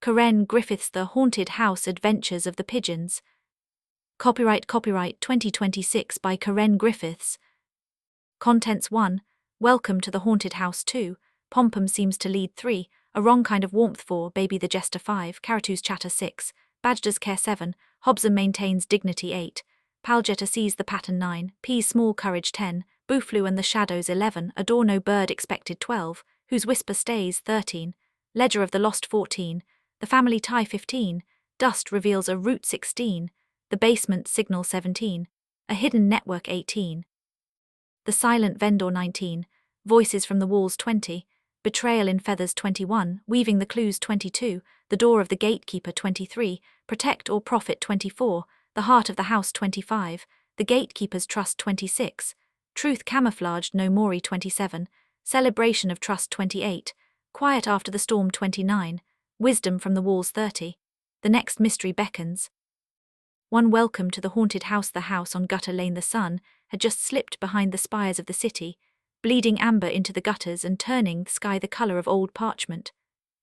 Karen Griffiths' The Haunted House Adventures of the Pigeons. Copyright 2026 by Karen Griffiths. Contents 1. Welcome to the Haunted House 2. Pompum seems to lead 3. A wrong kind of warmth 4. Baby the Jester 5. Caratu's chatter 6. Badger's care 7. Hobson maintains dignity 8. Paljetta sees the pattern 9. P's small courage 10. Booflu and the shadows 11. Adore no bird expected 12. Whose whisper stays 13. Ledger of the lost 14. The family tie 15. Dust reveals a route 16. The basement signal 17. A hidden network 18. The silent vendor 19. Voices from the walls 20. Betrayal in feathers 21. Weaving the clues 22. The door of the gatekeeper 23. Protect or profit 24. The heart of the house 25. The gatekeeper's trust 26. Truth camouflaged no mori 27. Celebration of trust 28. Quiet after the storm 29. Wisdom from the walls 30. The next mystery beckons. One welcome to the haunted house. The house on Gutter Lane. The sun had just slipped behind the spires of the city, bleeding amber into the gutters and turning the sky the colour of old parchment.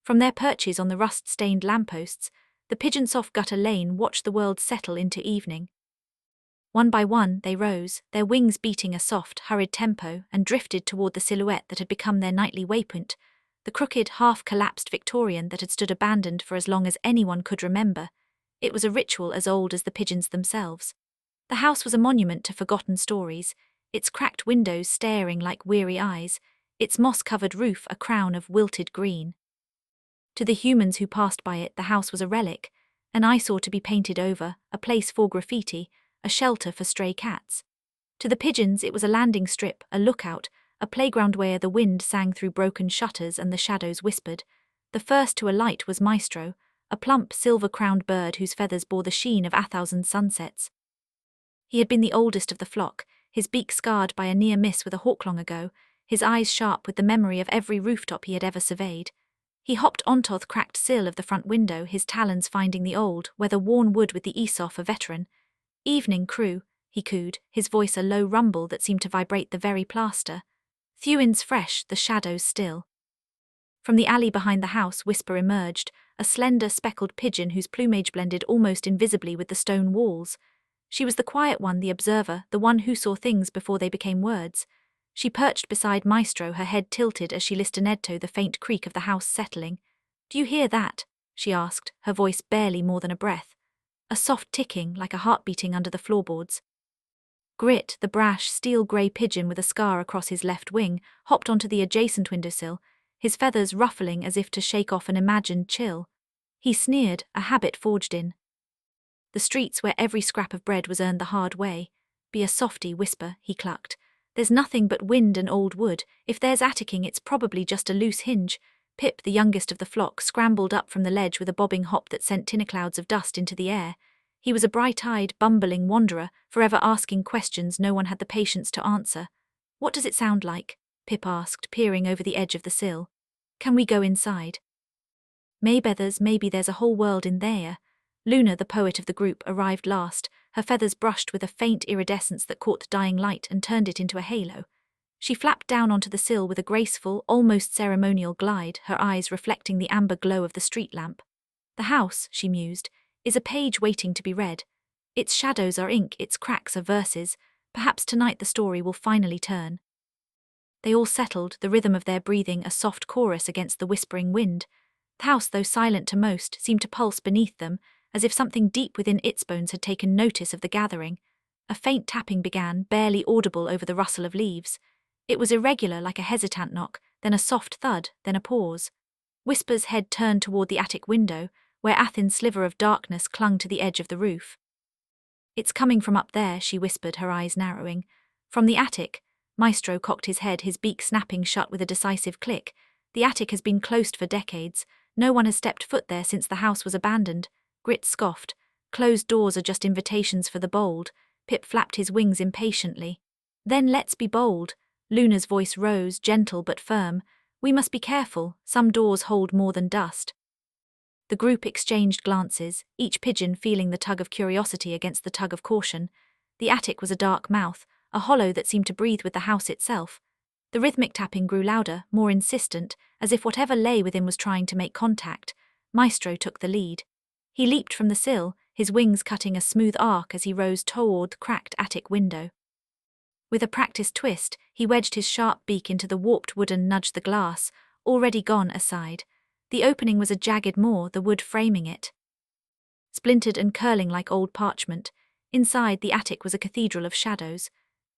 From their perches on the rust-stained lampposts, the pigeons off Gutter Lane watched the world settle into evening. One by one they rose, their wings beating a soft, hurried tempo, and drifted toward the silhouette that had become their nightly waypoint, the crooked, half-collapsed Victorian that had stood abandoned for as long as anyone could remember. It was a ritual as old as the pigeons themselves. The house was a monument to forgotten stories, its cracked windows staring like weary eyes, its moss-covered roof a crown of wilted green. To the humans who passed by it, the house was a relic, an eyesore to be painted over, a place for graffiti, a shelter for stray cats. To the pigeons it was a landing strip, a lookout, a playground where the wind sang through broken shutters and the shadows whispered. The first to alight was Maestro, a plump, silver-crowned bird whose feathers bore the sheen of 1,000 sunsets. He had been the oldest of the flock, his beak scarred by a near miss with a hawk long ago, his eyes sharp with the memory of every rooftop he had ever surveyed. He hopped onto the cracked sill of the front window, his talons finding the old, weather-worn wood with the Aesop a veteran. "Evening, crew," he cooed, his voice a low rumble that seemed to vibrate the very plaster. "Thewins fresh, the shadows still." From the alley behind the house, Whisper emerged, a slender, speckled pigeon whose plumage blended almost invisibly with the stone walls. She was the quiet one, the observer, the one who saw things before they became words. She perched beside Maestro, her head tilted as she listened to the faint creak of the house settling. "Do you hear that?" she asked, her voice barely more than a breath. A soft ticking, like a heart beating under the floorboards. Grit, the brash, steel-grey pigeon with a scar across his left wing, hopped onto the adjacent windowsill, his feathers ruffling as if to shake off an imagined chill. He sneered, a habit forged in the streets where every scrap of bread was earned the hard way. "Be a softy, Whisper," he clucked. "There's nothing but wind and old wood. If there's atticing, it's probably just a loose hinge." Pip, the youngest of the flock, scrambled up from the ledge with a bobbing hop that sent tinner clouds of dust into the air. He was a bright-eyed, bumbling wanderer, forever asking questions no one had the patience to answer. "What does it sound like?" Pip asked, peering over the edge of the sill. "Can we go inside?" "Maybethers, maybe there's a whole world in there." Luna, the poet of the group, arrived last, her feathers brushed with a faint iridescence that caught the dying light and turned it into a halo. She flapped down onto the sill with a graceful, almost ceremonial glide, her eyes reflecting the amber glow of the street lamp. "The house," she mused, "is a page waiting to be read. Its shadows are ink, its cracks are verses. Perhaps tonight the story will finally turn." They all settled, the rhythm of their breathing a soft chorus against the whispering wind. The house, though silent to most, seemed to pulse beneath them, as if something deep within its bones had taken notice of the gathering. A faint tapping began, barely audible over the rustle of leaves. It was irregular, like a hesitant knock, then a soft thud, then a pause. Whisper's head turned toward the attic window, where a thin sliver of darkness clung to the edge of the roof. "It's coming from up there," she whispered, her eyes narrowing. "From the attic." Maestro cocked his head, his beak snapping shut with a decisive click. "The attic has been closed for decades. No one has stepped foot there since the house was abandoned." Grit scoffed. "Closed doors are just invitations for the bold." Pip flapped his wings impatiently. "Then let's be bold." Luna's voice rose, gentle but firm. "We must be careful. Some doors hold more than dust." The group exchanged glances, each pigeon feeling the tug of curiosity against the tug of caution. The attic was a dark mouth, a hollow that seemed to breathe with the house itself. The rhythmic tapping grew louder, more insistent, as if whatever lay within was trying to make contact. Maestro took the lead. He leaped from the sill, his wings cutting a smooth arc as he rose toward the cracked attic window. With a practiced twist, he wedged his sharp beak into the warped wood and nudged the glass, already gone, aside. The opening was a jagged maw, the wood framing it, splintered and curling like old parchment. Inside, the attic was a cathedral of shadows.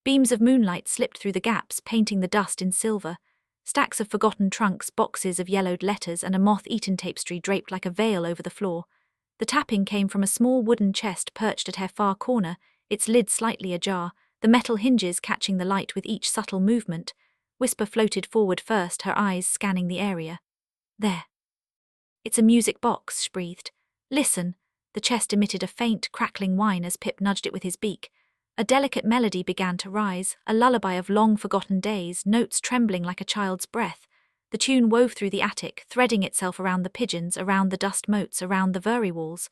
Beams of moonlight slipped through the gaps, painting the dust in silver. Stacks of forgotten trunks, boxes of yellowed letters, and a moth-eaten tapestry draped like a veil over the floor. The tapping came from a small wooden chest perched at her far corner, its lid slightly ajar, the metal hinges catching the light with each subtle movement. Whisper floated forward first, her eyes scanning the area. There. It's a music box, she breathed. Listen. The chest emitted a faint, crackling whine as Pip nudged it with his beak. A delicate melody began to rise, a lullaby of long-forgotten days, notes trembling like a child's breath. The tune wove through the attic, threading itself around the pigeons, around the dust motes, around the very walls.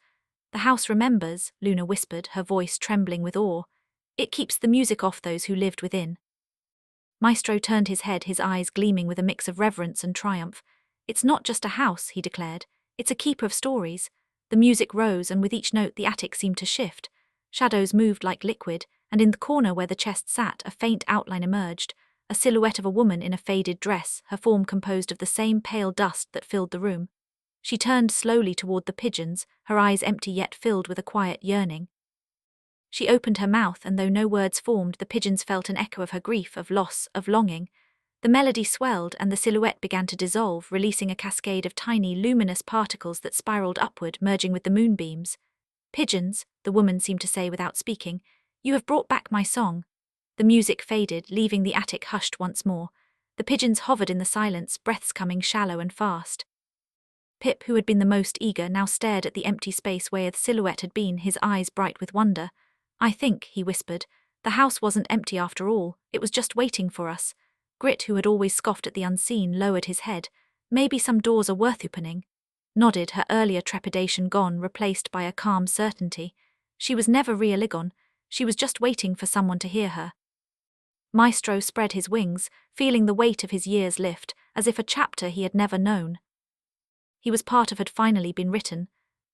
The house remembers, Luna whispered, her voice trembling with awe. It keeps the music off those who lived within. Maestro turned his head, his eyes gleaming with a mix of reverence and triumph. It's not just a house, he declared. It's a keeper of stories. The music rose, and with each note the attic seemed to shift. Shadows moved like liquid, and in the corner where the chest sat, a faint outline emerged, a silhouette of a woman in a faded dress, her form composed of the same pale dust that filled the room. She turned slowly toward the pigeons, her eyes empty yet filled with a quiet yearning. She opened her mouth, and though no words formed, the pigeons felt an echo of her grief, of loss, of longing. The melody swelled, and the silhouette began to dissolve, releasing a cascade of tiny, luminous particles that spiraled upward, merging with the moonbeams. Pigeons, the woman seemed to say without speaking, you have brought back my song. The music faded, leaving the attic hushed once more. The pigeons hovered in the silence, breaths coming shallow and fast. Pip, who had been the most eager, now stared at the empty space where the silhouette had been, his eyes bright with wonder. I think, he whispered, the house wasn't empty after all, it was just waiting for us. Grit, who had always scoffed at the unseen, lowered his head. Maybe some doors are worth opening. Nodded, her earlier trepidation gone, replaced by a calm certainty. She was never Rialigon. She was just waiting for someone to hear her. Maestro spread his wings, feeling the weight of his years lift, as if a chapter he had never known. He was part of had finally been written.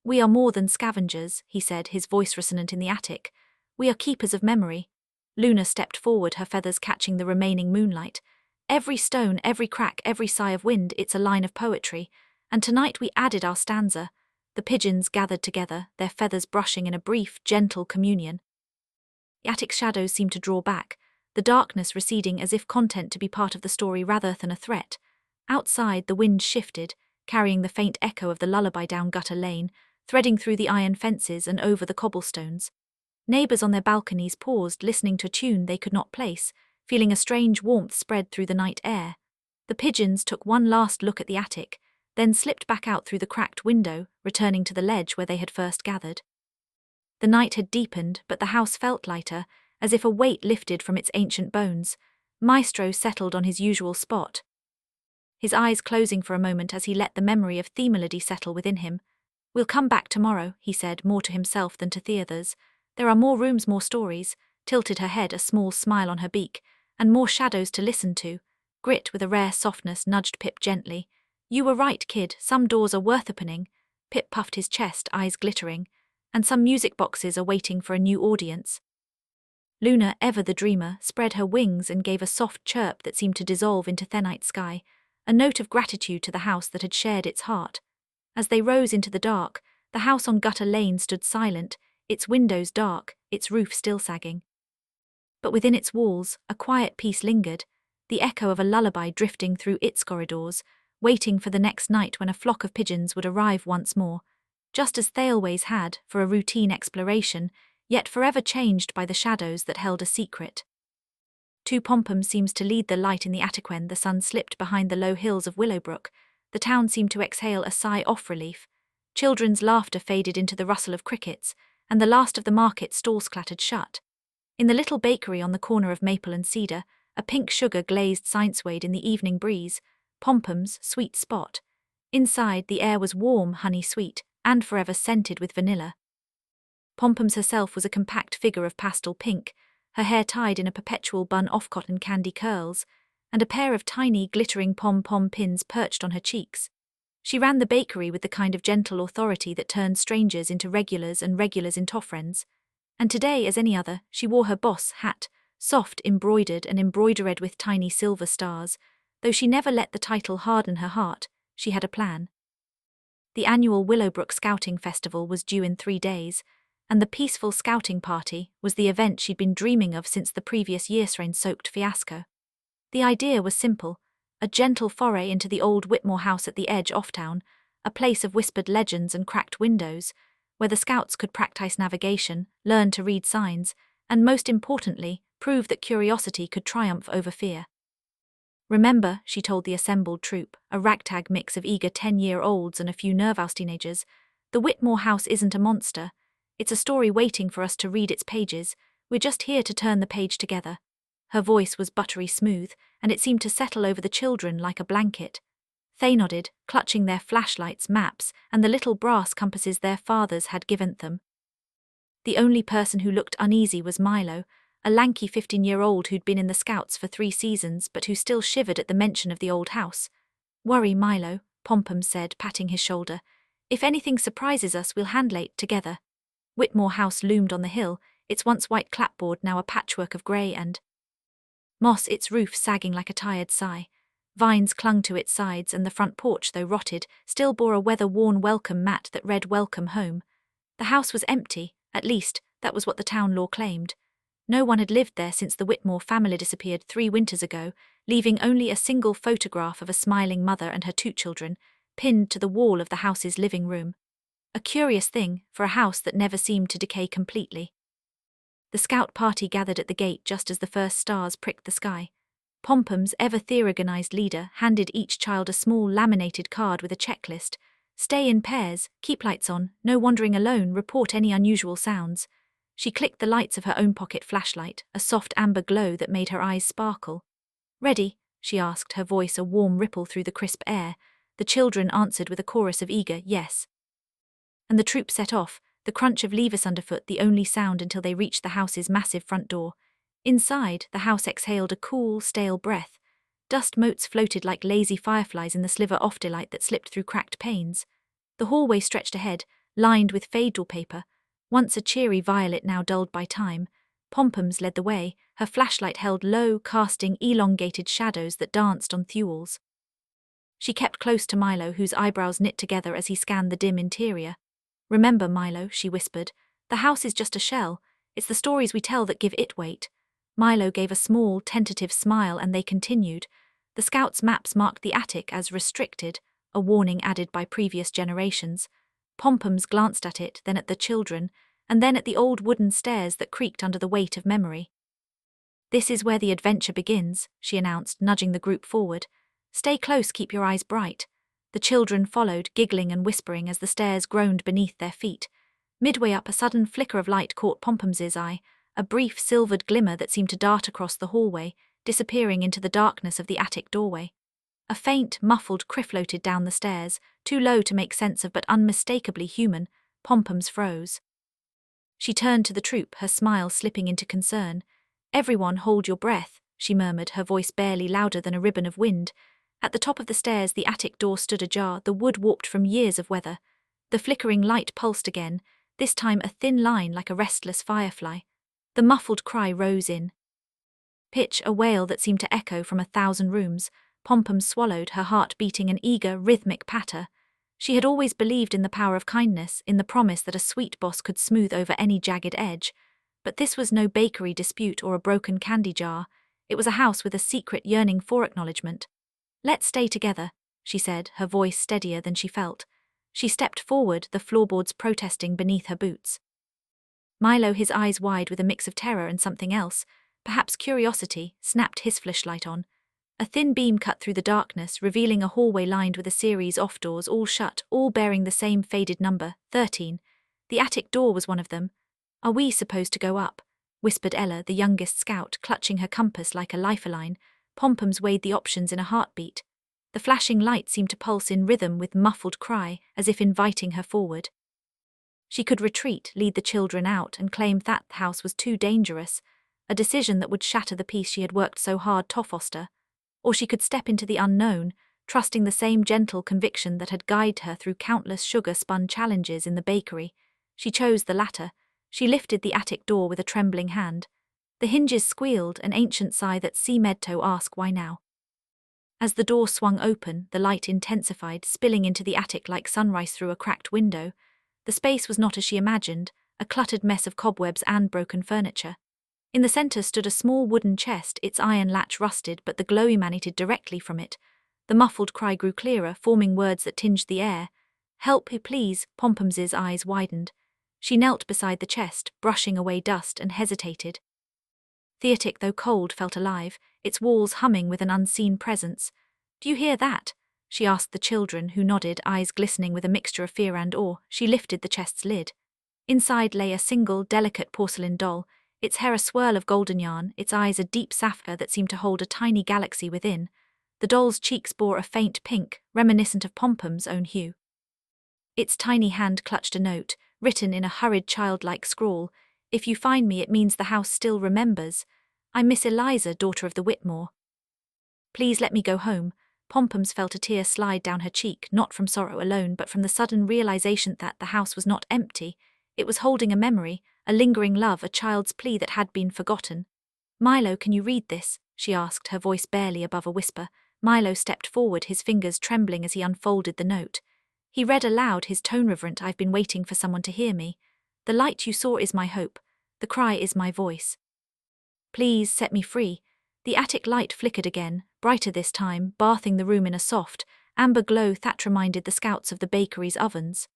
We are more than scavengers, he said, his voice resonant in the attic. We are keepers of memory. Luna stepped forward, her feathers catching the remaining moonlight. Every stone, every crack, every sigh of wind, it's a line of poetry. And tonight we added our stanza. The pigeons gathered together, their feathers brushing in a brief, gentle communion. The attic's shadows seemed to draw back, the darkness receding as if content to be part of the story rather than a threat. Outside, the wind shifted, carrying the faint echo of the lullaby down Gutter Lane, threading through the iron fences and over the cobblestones. Neighbours on their balconies paused, listening to a tune they could not place, feeling a strange warmth spread through the night air. The pigeons took one last look at the attic, then slipped back out through the cracked window, returning to the ledge where they had first gathered. The night had deepened, but the house felt lighter, as if a weight lifted from its ancient bones. Maestro settled on his usual spot, his eyes closing for a moment as he let the memory of the melody settle within him. We'll come back tomorrow, he said, more to himself than to the others. There are more rooms, more stories, tilted her head, a small smile on her beak, and more shadows to listen to. Grit, with a rare softness, nudged Pip gently. You were right, kid, some doors are worth opening. Pip puffed his chest, eyes glittering. And some music boxes are waiting for a new audience. Luna, ever the dreamer, spread her wings and gave a soft chirp that seemed to dissolve into thenite sky, a note of gratitude to the house that had shared its heart. As they rose into the dark, the house on Gutter Lane stood silent, its windows dark, its roof still sagging. But within its walls, a quiet peace lingered, the echo of a lullaby drifting through its corridors, waiting for the next night when a flock of pigeons would arrive once more, just as they always had, for a routine exploration, yet forever changed by the shadows that held a secret. Two Pompum seems to lead the light in the attic when the sun slipped behind the low hills of Willowbrook. The town seemed to exhale a sigh of relief. Children's laughter faded into the rustle of crickets, and the last of the market stalls clattered shut. In the little bakery on the corner of Maple and Cedar, a pink sugar-glazed sign swayed in the evening breeze, Pompum's sweet spot. Inside, the air was warm, honey-sweet, and forever scented with vanilla. Pompums herself was a compact figure of pastel pink, her hair tied in a perpetual bun of cotton candy curls, and a pair of tiny glittering pom-pom pins perched on her cheeks. She ran the bakery with the kind of gentle authority that turned strangers into regulars and regulars into friends. And today, as any other, she wore her boss hat, soft, embroidered and embroidered with tiny silver stars. Though she never let the title harden her heart, she had a plan. The annual Willowbrook Scouting Festival was due in 3 days, and the peaceful scouting party was the event she'd been dreaming of since the previous year's rain-soaked fiasco. The idea was simple: a gentle foray into the old Whitmore house at the edge off town, a place of whispered legends and cracked windows, where the scouts could practice navigation, learn to read signs, and most importantly, prove that curiosity could triumph over fear. "Remember," she told the assembled troop, a ragtag mix of eager 10-year-olds and a few nervous teenagers, "the Whitmore house isn't a monster. It's a story waiting for us to read its pages. We're just here to turn the page together." Her voice was buttery smooth, and it seemed to settle over the children like a blanket. They nodded, clutching their flashlights, maps, and the little brass compasses their fathers had given them. The only person who looked uneasy was Milo, a lanky 15-year-old who'd been in the Scouts for 3 seasons but who still shivered at the mention of the old house. "Worry, Milo," Pompom said, patting his shoulder. "If anything surprises us, we'll handle it together." Whitmore House loomed on the hill, its once white clapboard now a patchwork of grey and moss, its roof sagging like a tired sigh. Vines clung to its sides, and the front porch, though rotted, still bore a weather-worn welcome mat that read "Welcome Home." The house was empty, at least, that was what the town law claimed. No one had lived there since the Whitmore family disappeared 3 winters ago, leaving only a single photograph of a smiling mother and her 2 children, pinned to the wall of the house's living room. A curious thing, for a house that never seemed to decay completely. The scout party gathered at the gate just as the first stars pricked the sky. Pompom's ever-theorized leader handed each child a small laminated card with a checklist: "Stay in pairs, keep lights on, no wandering alone, report any unusual sounds." She clicked the lights of her own pocket flashlight, a soft amber glow that made her eyes sparkle. "Ready?" she asked, her voice a warm ripple through the crisp air. The children answered with a chorus of eager yes. And the troop set off, the crunch of levers underfoot the only sound until they reached the house's massive front door. Inside, the house exhaled a cool, stale breath. Dust motes floated like lazy fireflies in the sliver of daylight that slipped through cracked panes. The hallway stretched ahead, lined with fade wallpaper. Once a cheery violet, now dulled by time. Pompoms led the way, her flashlight held low, casting elongated shadows that danced on thewels. She kept close to Milo, whose eyebrows knit together as he scanned the dim interior. "Remember, Milo," she whispered, "the house is just a shell. It's the stories we tell that give it weight." Milo gave a small, tentative smile, and they continued. The scouts' maps marked the attic as restricted, a warning added by previous generations. Pompoms glanced at it, then at the children, and then at the old wooden stairs that creaked under the weight of memory. "This is where the adventure begins," she announced, nudging the group forward. "Stay close, keep your eyes bright." The children followed, giggling and whispering as the stairs groaned beneath their feet. Midway up, a sudden flicker of light caught Pompom's eye, a brief silvered glimmer that seemed to dart across the hallway, disappearing into the darkness of the attic doorway. A faint, muffled cry floated down the stairs, too low to make sense of but unmistakably human. Pompoms froze. She turned to the troop, her smile slipping into concern. "Everyone hold your breath," she murmured, her voice barely louder than a ribbon of wind. At the top of the stairs, the attic door stood ajar, the wood warped from years of weather. The flickering light pulsed again, this time a thin line like a restless firefly. The muffled cry rose in pitch, a wail that seemed to echo from 1,000 rooms. Pompom swallowed, her heart beating an eager, rhythmic patter. She had always believed in the power of kindness, in the promise that a sweet boss could smooth over any jagged edge. But this was no bakery dispute or a broken candy jar. It was a house with a secret yearning for acknowledgement. "Let's stay together," she said, her voice steadier than she felt. She stepped forward, the floorboards protesting beneath her boots. Milo, his eyes wide with a mix of terror and something else, perhaps curiosity, snapped his flashlight on. A thin beam cut through the darkness, revealing a hallway lined with a series of doors, all shut, all bearing the same faded number, 13. The attic door was one of them. "Are we supposed to go up?" whispered Ella, the youngest scout, clutching her compass like a lifeline. Pompoms weighed the options in a heartbeat. The flashing light seemed to pulse in rhythm with muffled cry, as if inviting her forward. She could retreat, lead the children out, and claim that the house was too dangerous, a decision that would shatter the peace she had worked so hard to foster. Or she could step into the unknown, trusting the same gentle conviction that had guided her through countless sugar-spun challenges in the bakery. She chose the latter. She lifted the attic door with a trembling hand. The hinges squealed, an ancient sigh that seemed to ask why now. As the door swung open, the light intensified, spilling into the attic like sunrise through a cracked window. The space was not as she imagined, a cluttered mess of cobwebs and broken furniture. In the center stood a small wooden chest, its iron latch rusted, but the glow emanated directly from it. The muffled cry grew clearer, forming words that tinged the air. "Help, please," Pompum's eyes widened. She knelt beside the chest, brushing away dust, and hesitated. The attic, though cold, felt alive, its walls humming with an unseen presence. "Do you hear that?" she asked the children, who nodded, eyes glistening with a mixture of fear and awe. She lifted the chest's lid. Inside lay a single, delicate porcelain doll, its hair a swirl of golden yarn, its eyes a deep sapphire that seemed to hold a tiny galaxy within. The doll's cheeks bore a faint pink, reminiscent of Pompum's own hue. Its tiny hand clutched a note, written in a hurried childlike scrawl. "If you find me, it means the house still remembers. I'm Miss Eliza, daughter of the Whitmore. Please let me go home." Pompums felt a tear slide down her cheek, not from sorrow alone, but from the sudden realization that the house was not empty. It was holding a memory, a lingering love, a child's plea that had been forgotten. "Milo, can you read this?" she asked, her voice barely above a whisper. Milo stepped forward, his fingers trembling as he unfolded the note. He read aloud, his tone reverent. "I've been waiting for someone to hear me. The light you saw is my hope. The cry is my voice. Please set me free." The attic light flickered again, brighter this time, bathing the room in a soft, amber glow that reminded the scouts of the bakery's ovens.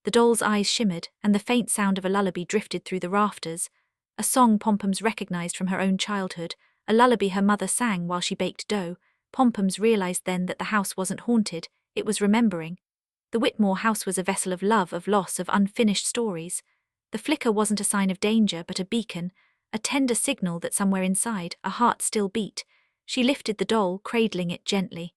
The doll's eyes shimmered, and the faint sound of a lullaby drifted through the rafters, a song Pompums recognized from her own childhood, a lullaby her mother sang while she baked dough. Pompums realized then that the house wasn't haunted, it was remembering. The Whitmore house was a vessel of love, of loss, of unfinished stories. The flicker wasn't a sign of danger, but a beacon, a tender signal that somewhere inside, a heart still beat. She lifted the doll, cradling it gently.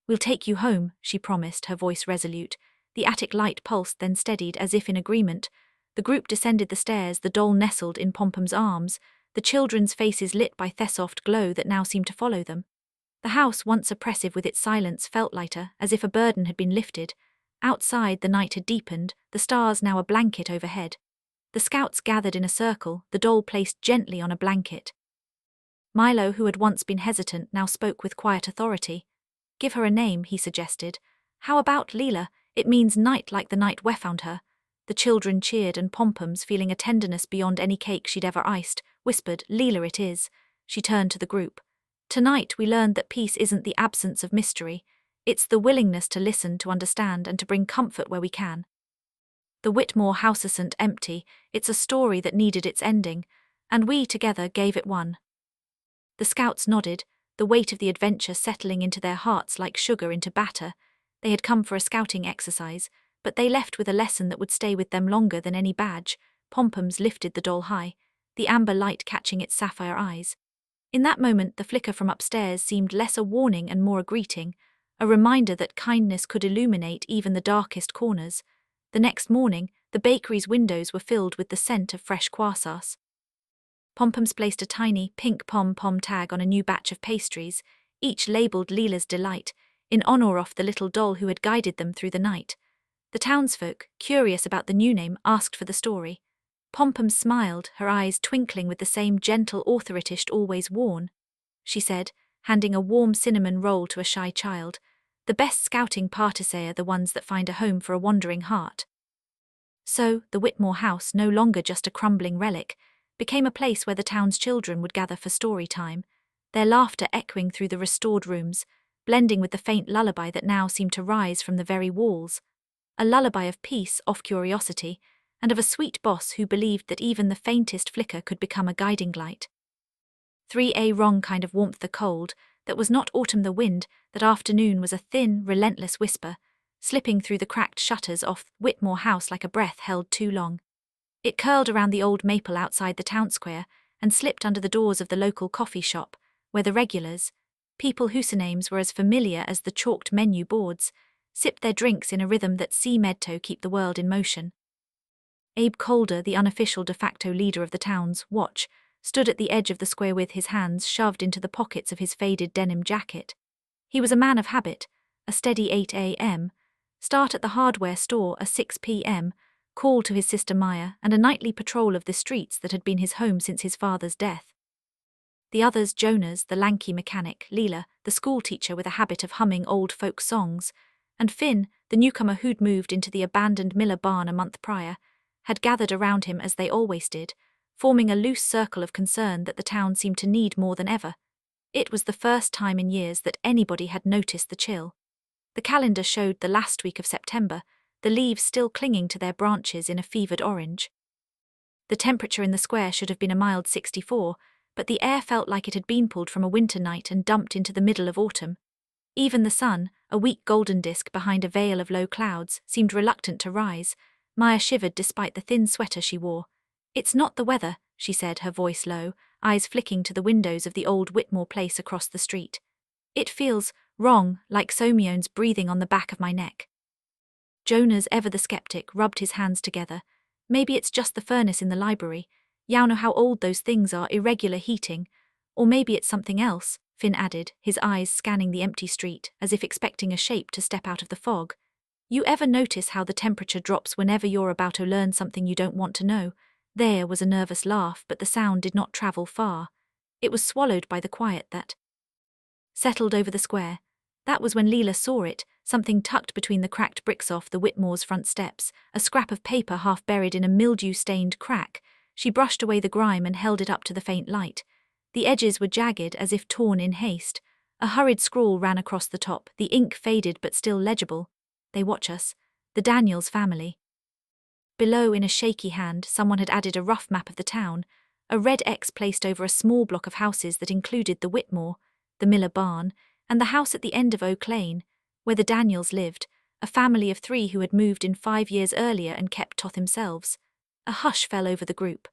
"We'll take you home," she promised, her voice resolute. The attic light pulsed, then steadied, as if in agreement. The group descended the stairs, the doll nestled in Pompum's arms, the children's faces lit by the soft glow that now seemed to follow them. The house, once oppressive with its silence, felt lighter, as if a burden had been lifted. Outside, the night had deepened, the stars now a blanket overhead. The scouts gathered in a circle, the doll placed gently on a blanket. Milo, who had once been hesitant, now spoke with quiet authority. "Give her a name," he suggested. "How about Leela? It means night, like the night we found her." The children cheered, and Pompums, feeling a tenderness beyond any cake she'd ever iced, whispered, "Leela it is." She turned to the group. "Tonight we learned that peace isn't the absence of mystery. It's the willingness to listen, to understand, and to bring comfort where we can. The Whitmore house isn't empty, it's a story that needed its ending, and we together gave it one." The scouts nodded, the weight of the adventure settling into their hearts like sugar into batter. They had come for a scouting exercise, but they left with a lesson that would stay with them longer than any badge. Pompums lifted the doll high, the amber light catching its sapphire eyes. In that moment, the flicker from upstairs seemed less a warning and more a greeting, a reminder that kindness could illuminate even the darkest corners. The next morning, the bakery's windows were filled with the scent of fresh croissants. Pompums placed a tiny, pink pom-pom tag on a new batch of pastries, each labelled Leela's Delight, in honour of the little doll who had guided them through the night. The townsfolk, curious about the new name, asked for the story. Pompums smiled, her eyes twinkling with the same gentle authority she'd always worn. She said, handing a warm cinnamon roll to a shy child, "The best scouting parties are the ones that find a home for a wandering heart." So, the Whitmore house, no longer just a crumbling relic, became a place where the town's children would gather for story time, their laughter echoing through the restored rooms, blending with the faint lullaby that now seemed to rise from the very walls. A lullaby of peace, of curiosity, and of a sweet boss who believed that even the faintest flicker could become a guiding light. 3A wrong kind of warmth, the cold, that was not autumn the wind, that afternoon was a thin, relentless whisper, slipping through the cracked shutters of Whitmore House like a breath held too long. It curled around the old maple outside the town square and slipped under the doors of the local coffee shop, where the regulars, people whose names were as familiar as the chalked menu boards, sipped their drinks in a rhythm that seemed to keep the world in motion. Abe Calder, the unofficial de facto leader of the town's watch, stood at the edge of the square with his hands shoved into the pockets of his faded denim jacket. He was a man of habit, a steady 8 a.m., start at the hardware store at 6 p.m., call to his sister Maya, and a nightly patrol of the streets that had been his home since his father's death. The others, Jonas, the lanky mechanic, Leela, the schoolteacher with a habit of humming old folk songs, and Finn, the newcomer who'd moved into the abandoned Miller barn a month prior, had gathered around him as they always did, forming a loose circle of concern that the town seemed to need more than ever. It was the first time in years that anybody had noticed the chill. The calendar showed the last week of September, the leaves still clinging to their branches in a fevered orange. The temperature in the square should have been a mild 64, but the air felt like it had been pulled from a winter night and dumped into the middle of autumn. Even the sun, a weak golden disk behind a veil of low clouds, seemed reluctant to rise. Maya shivered despite the thin sweater she wore. "It's not the weather," she said, her voice low, eyes flicking to the windows of the old Whitmore place across the street. "It feels wrong, like Somion's breathing on the back of my neck." Jonas, ever the skeptic, rubbed his hands together. "Maybe it's just the furnace in the library. You know how old those things are, irregular heating. Or maybe it's something else," Finn added, his eyes scanning the empty street, as if expecting a shape to step out of the fog. "You ever notice how the temperature drops whenever you're about to learn something you don't want to know?" There was a nervous laugh, but the sound did not travel far. It was swallowed by the quiet that settled over the square. That was when Leela saw it, something tucked between the cracked bricks off the Whitmore's front steps, a scrap of paper half buried in a mildew-stained crack. She brushed away the grime and held it up to the faint light. The edges were jagged as if torn in haste. A hurried scrawl ran across the top, the ink faded but still legible. "They watch us. The Daniels family." Below, in a shaky hand, someone had added a rough map of the town, a red X placed over a small block of houses that included the Whitmore, the Miller barn, and the house at the end of Oak Lane, where the Daniels lived, a family of 3 who had moved in 5 years earlier and kept to themselves. A hush fell over the group.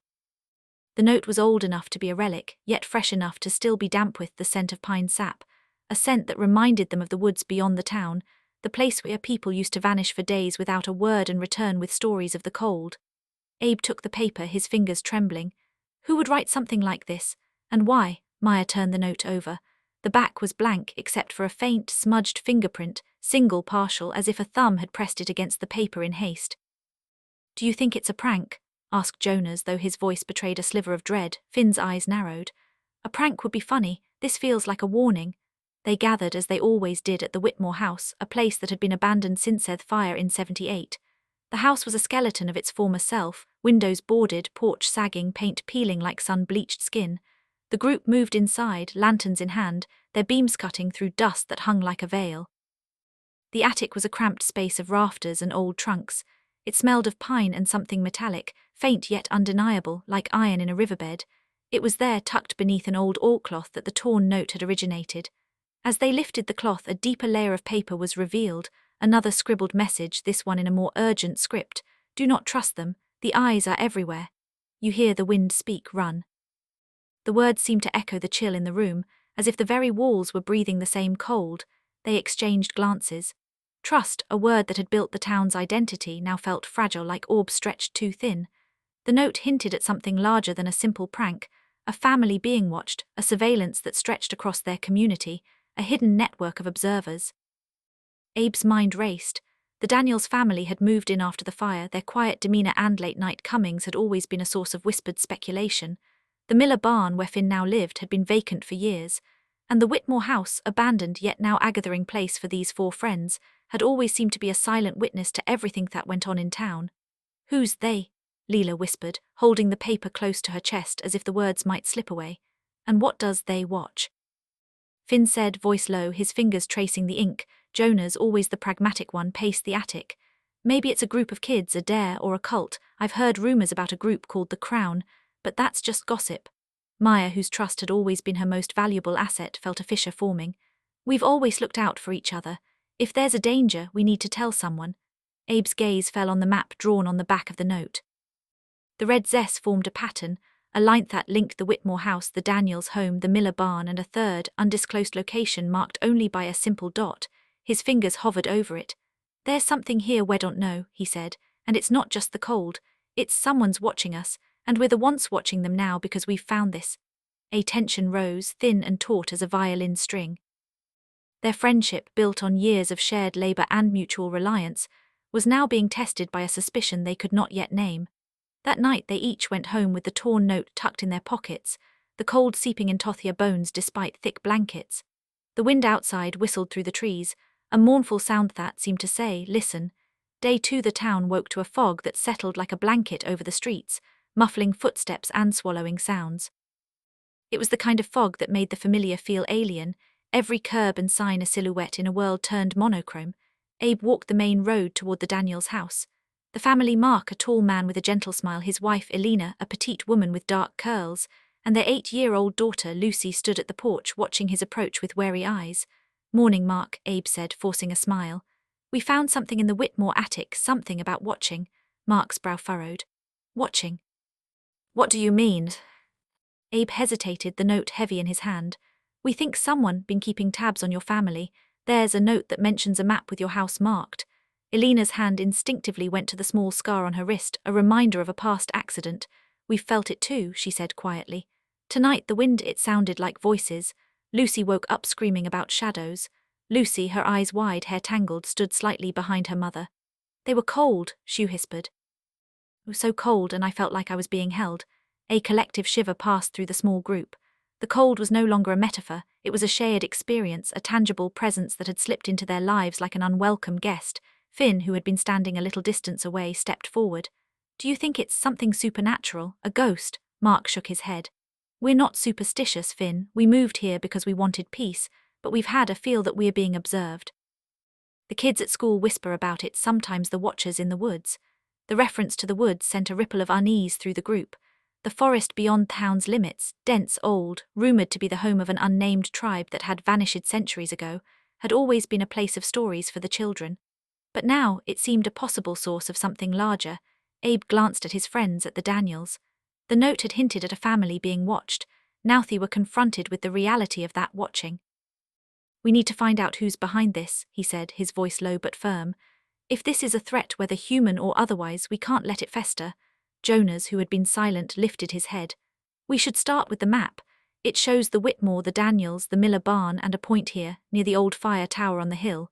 The note was old enough to be a relic, yet fresh enough to still be damp with the scent of pine sap, a scent that reminded them of the woods beyond the town, the place where people used to vanish for days without a word and return with stories of the cold. Abe took the paper, his fingers trembling. Who would write something like this? And why? Maya turned the note over. The back was blank except for a faint, smudged fingerprint, single partial, as if a thumb had pressed it against the paper in haste. "Do you think it's a prank?" asked Jonas, though his voice betrayed a sliver of dread. Finn's eyes narrowed. "A prank would be funny. This feels like a warning." They gathered as they always did at the Whitmore house, a place that had been abandoned since the fire in 78. The house was a skeleton of its former self, windows boarded, porch sagging, paint peeling like sun-bleached skin. The group moved inside, lanterns in hand, their beams cutting through dust that hung like a veil. The attic was a cramped space of rafters and old trunks. It smelled of pine and something metallic, faint yet undeniable, like iron in a riverbed. It was there, tucked beneath an old oilcloth, that the torn note had originated. As they lifted the cloth, a deeper layer of paper was revealed, another scribbled message, this one in a more urgent script. "Do not trust them. The eyes are everywhere. You hear the wind speak, run." The words seemed to echo the chill in the room, as if the very walls were breathing the same cold. They exchanged glances. Trust, a word that had built the town's identity, now felt fragile, like orbs stretched too thin. The note hinted at something larger than a simple prank, a family being watched, a surveillance that stretched across their community, a hidden network of observers. Abe's mind raced. The Daniels family had moved in after the fire, their quiet demeanor and late-night comings had always been a source of whispered speculation. The Miller barn, where Finn now lived, had been vacant for years, and the Whitmore house, abandoned yet now a gathering place for these 4 friends, had always seemed to be a silent witness to everything that went on in town. "Who's they?" Leela whispered, holding the paper close to her chest as if the words might slip away. "And what does they watch?" Finn said, voice low, his fingers tracing the ink. Jonas, always the pragmatic one, paced the attic. "Maybe it's a group of kids, a dare, or a cult. I've heard rumors about a group called the Crown, but that's just gossip." Maya, whose trust had always been her most valuable asset, felt a fissure forming. "We've always looked out for each other. If there's a danger, we need to tell someone." Abe's gaze fell on the map drawn on the back of the note. The red zest formed a pattern, a line that linked the Whitmore house, the Daniels' home, the Miller barn, and a third, undisclosed location marked only by a simple dot. His fingers hovered over it. "There's something here we don't know," he said, "and it's not just the cold. It's someone's watching us, and we're the ones watching them now because we've found this." A tension rose, thin and taut as a violin string. Their friendship, built on years of shared labor and mutual reliance, was now being tested by a suspicion they could not yet name. That night they each went home with the torn note tucked in their pockets, the cold seeping into their bones despite thick blankets. The wind outside whistled through the trees, a mournful sound that seemed to say, "Listen." Day 2 the town woke to a fog that settled like a blanket over the streets, muffling footsteps and swallowing sounds. It was the kind of fog that made the familiar feel alien, every curb and sign a silhouette in a world turned monochrome. Abe walked the main road toward the Daniels house. The family, Mark, a tall man with a gentle smile, his wife, Elena, a petite woman with dark curls, and their 8-year-old daughter, Lucy, stood at the porch watching his approach with wary eyes. "Morning, Mark," Abe said, forcing a smile. "We found something in the Whitmore attic, something about watching." Mark's brow furrowed. "Watching? What do you mean?" Abe hesitated, the note heavy in his hand. "We think someone been keeping tabs on your family. There's a note that mentions a map with your house marked." Elena's hand instinctively went to the small scar on her wrist, a reminder of a past accident. "We've felt it too," she said quietly. "Tonight the wind, it sounded like voices." Lucy woke up screaming about shadows. Lucy, her eyes wide, hair tangled, stood slightly behind her mother. "They were cold," she whispered. "It was so cold, and I felt like I was being held." A collective shiver passed through the small group. The cold was no longer a metaphor, it was a shared experience, a tangible presence that had slipped into their lives like an unwelcome guest. Finn, who had been standing a little distance away, stepped forward. "Do you think it's something supernatural, a ghost?" Mark shook his head. "We're not superstitious, Finn. We moved here because we wanted peace, but we've had a feel that we're being observed. The kids at school whisper about it, sometimes the watchers in the woods." The reference to the woods sent a ripple of unease through the group. The forest beyond town's limits, dense, old, rumored to be the home of an unnamed tribe that had vanished centuries ago, had always been a place of stories for the children. But now it seemed a possible source of something larger. Abe glanced at his friends at the Daniels. The note had hinted at a family being watched. Now they were confronted with the reality of that watching. "We need to find out who's behind this," he said, his voice low but firm. "If this is a threat, whether human or otherwise, we can't let it fester." Jonas, who had been silent, lifted his head. "We should start with the map. It shows the Whitmore, the Daniels, the Miller barn, and a point here, near the old fire tower on the hill."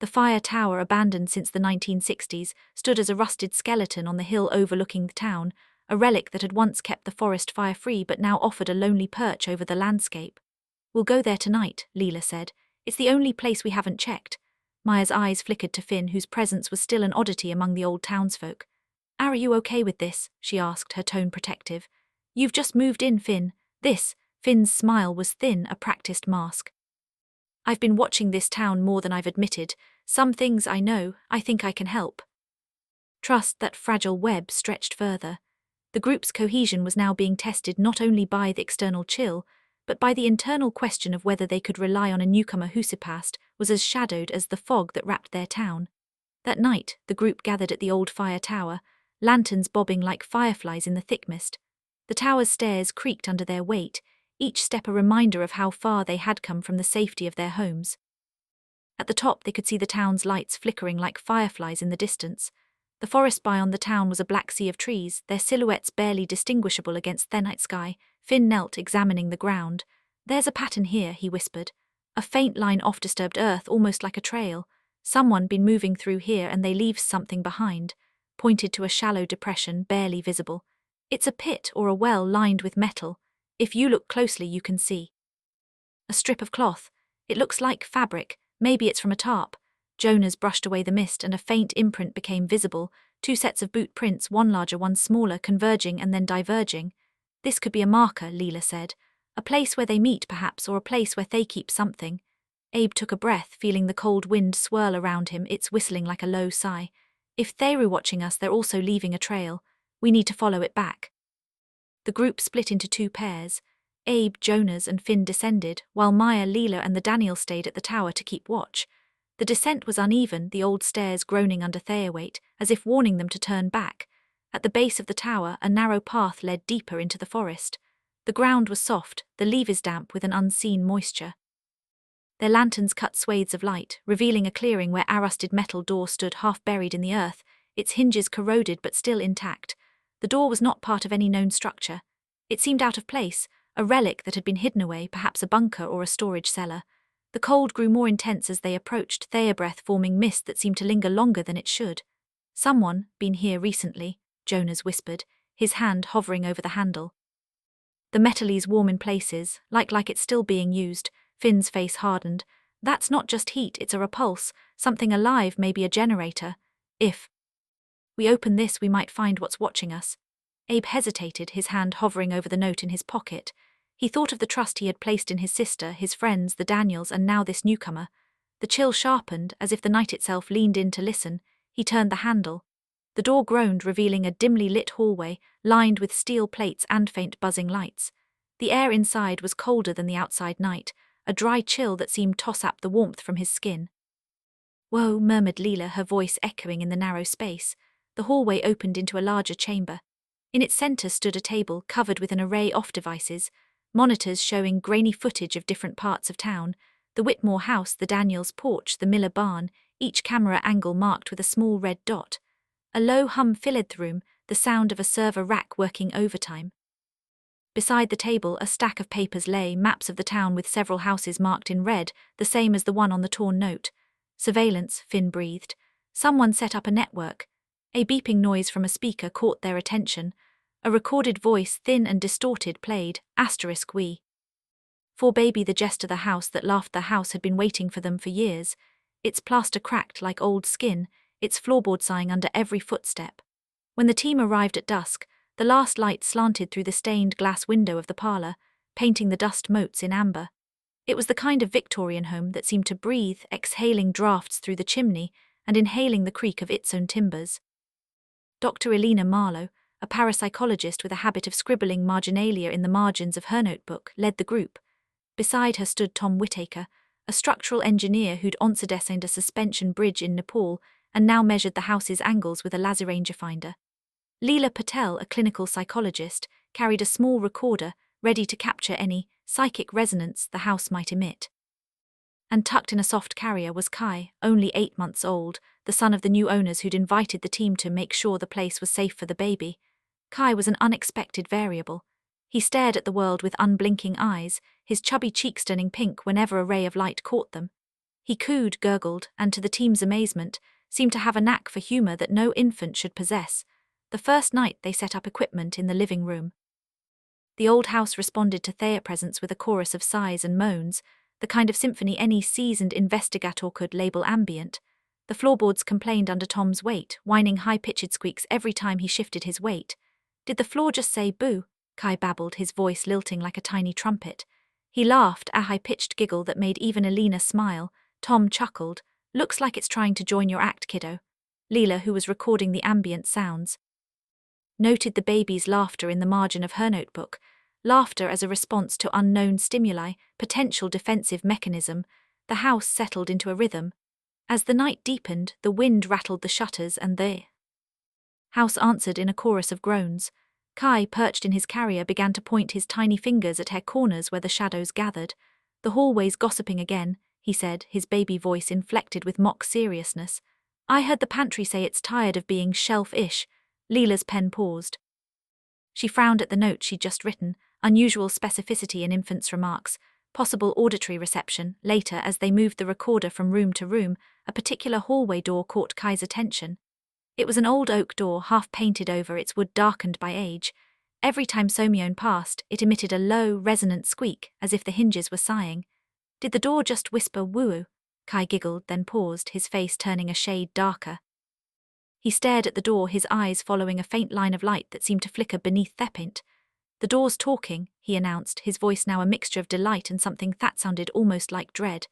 The fire tower, abandoned since the 1960s, stood as a rusted skeleton on the hill overlooking the town, a relic that had once kept the forest fire-free but now offered a lonely perch over the landscape. "We'll go there tonight," Leela said. "It's the only place we haven't checked." Maya's eyes flickered to Finn, whose presence was still an oddity among the old townsfolk. "Are you okay with this?" she asked, her tone protective. "You've just moved in, Finn." Finn's smile was thin, a practiced mask. "I've been watching this town more than I've admitted. Some things I know, I think I can help." Trust, that fragile web, stretched further. The group's cohesion was now being tested not only by the external chill, but by the internal question of whether they could rely on a newcomer who surpassed, was as shadowed as the fog that wrapped their town. That night, the group gathered at the old fire tower, lanterns bobbing like fireflies in the thick mist. The tower's stairs creaked under their weight, each step a reminder of how far they had come from the safety of their homes. At the top they could see the town's lights flickering like fireflies in the distance. The forest beyond the town was a black sea of trees, their silhouettes barely distinguishable against the night sky. Finn knelt, examining the ground. "There's a pattern here," he whispered. "A faint line off disturbed earth, almost like a trail. Someone been moving through here and they leave something behind." Pointed to a shallow depression, barely visible. "It's a pit or a well lined with metal. If you look closely you can see a strip of cloth. It looks like fabric, maybe it's from a tarp." Jonas brushed away the mist and a faint imprint became visible, 2 sets of boot prints, one larger, one smaller, converging and then diverging. "This could be a marker," Leela said. "A place where they meet, perhaps, or a place where they keep something." Abe took a breath, feeling the cold wind swirl around him, its whistling like a low sigh. "If they're watching us, they're also leaving a trail. We need to follow it back." The group split into 2 pairs. Abe, Jonas, and Finn descended, while Maya, Leela, and the Daniel stayed at the tower to keep watch. The descent was uneven, the old stairs groaning under their weight, as if warning them to turn back. At the base of the tower, a narrow path led deeper into the forest. The ground was soft, the leaves damp with an unseen moisture. Their lanterns cut swathes of light, revealing a clearing where a rusted metal door stood half buried in the earth, its hinges corroded but still intact. The door was not part of any known structure. It seemed out of place, a relic that had been hidden away, perhaps a bunker or a storage cellar. The cold grew more intense as they approached, their breath forming mist that seemed to linger longer than it should. "Someone been here recently," Jonas whispered, his hand hovering over the handle. The metally's warm in places, like it's still being used. Finn's face hardened. "That's not just heat, it's a repulse, something alive, maybe a generator. If we open this, we might find what's watching us." Abe hesitated, his hand hovering over the note in his pocket. He thought of the trust he had placed in his sister, his friends, the Daniels, and now this newcomer. The chill sharpened, as if the night itself leaned in to listen. He turned the handle. The door groaned, revealing a dimly lit hallway, lined with steel plates and faint buzzing lights. The air inside was colder than the outside night, a dry chill that seemed to sap the warmth from his skin. "Whoa," murmured Leela, her voice echoing in the narrow space. The hallway opened into a larger chamber. In its center stood a table covered with an array of devices, monitors showing grainy footage of different parts of town, the Whitmore house, the Daniels porch, the Miller barn, each camera angle marked with a small red dot. A low hum filled the room, the sound of a server rack working overtime. Beside the table, a stack of papers lay, maps of the town with several houses marked in red, the same as the one on the torn note. "Surveillance," Finn breathed. "Someone set up a network." A beeping noise from a speaker caught their attention. A recorded voice, thin and distorted, played, "*we. For baby, the jester, the house that laughed, the house had been waiting for them for years. Its plaster cracked like old skin, its floorboard sighing under every footstep. When the team arrived at dusk, the last light slanted through the stained glass window of the parlor, painting the dust motes in amber. It was the kind of Victorian home that seemed to breathe, exhaling drafts through the chimney and inhaling the creak of its own timbers. Dr. Elena Marlowe, a parapsychologist with a habit of scribbling marginalia in the margins of her notebook, led the group. Beside her stood Tom Whittaker, a structural engineer who'd once designed a suspension bridge in Nepal and now measured the house's angles with a laser rangefinder. Leela Patel, a clinical psychologist, carried a small recorder ready to capture any psychic resonance the house might emit. And tucked in a soft carrier was Kai, only 8 months old, the son of the new owners who'd invited the team to make sure the place was safe for the baby. Kai was an unexpected variable. He stared at the world with unblinking eyes, his chubby cheeks turning pink whenever a ray of light caught them. He cooed, gurgled, and to the team's amazement, seemed to have a knack for humor that no infant should possess. The first night they set up equipment in the living room. The old house responded to their presence with a chorus of sighs and moans, the kind of symphony any seasoned investigator could label ambient. The floorboards complained under Tom's weight, whining high-pitched squeaks every time he shifted his weight. "Did the floor just say boo?" Kai babbled, his voice lilting like a tiny trumpet. He laughed, a high-pitched giggle that made even Elena smile. Tom chuckled. "Looks like it's trying to join your act, kiddo." Leela, who was recording the ambient sounds, noted the baby's laughter in the margin of her notebook. Laughter as a response to unknown stimuli, potential defensive mechanism. The house settled into a rhythm. As the night deepened, the wind rattled the shutters and the house answered in a chorus of groans. Kai, perched in his carrier, began to point his tiny fingers at her corners where the shadows gathered. "The hallway's gossiping again," he said, his baby voice inflected with mock seriousness. "I heard the pantry say it's tired of being shelf-ish." Leela's pen paused. She frowned at the note she'd just written, unusual specificity in infant's remarks, possible auditory reception. Later, as they moved the recorder from room to room, a particular hallway door caught Kai's attention. It was an old oak door, half painted over, its wood darkened by age. Every time Somione passed, it emitted a low, resonant squeak, as if the hinges were sighing. "Did the door just whisper woo?" Kai giggled, then paused, his face turning a shade darker. He stared at the door, his eyes following a faint line of light that seemed to flicker beneath their paint. "The door's talking," he announced, his voice now a mixture of delight and something that sounded almost like dread.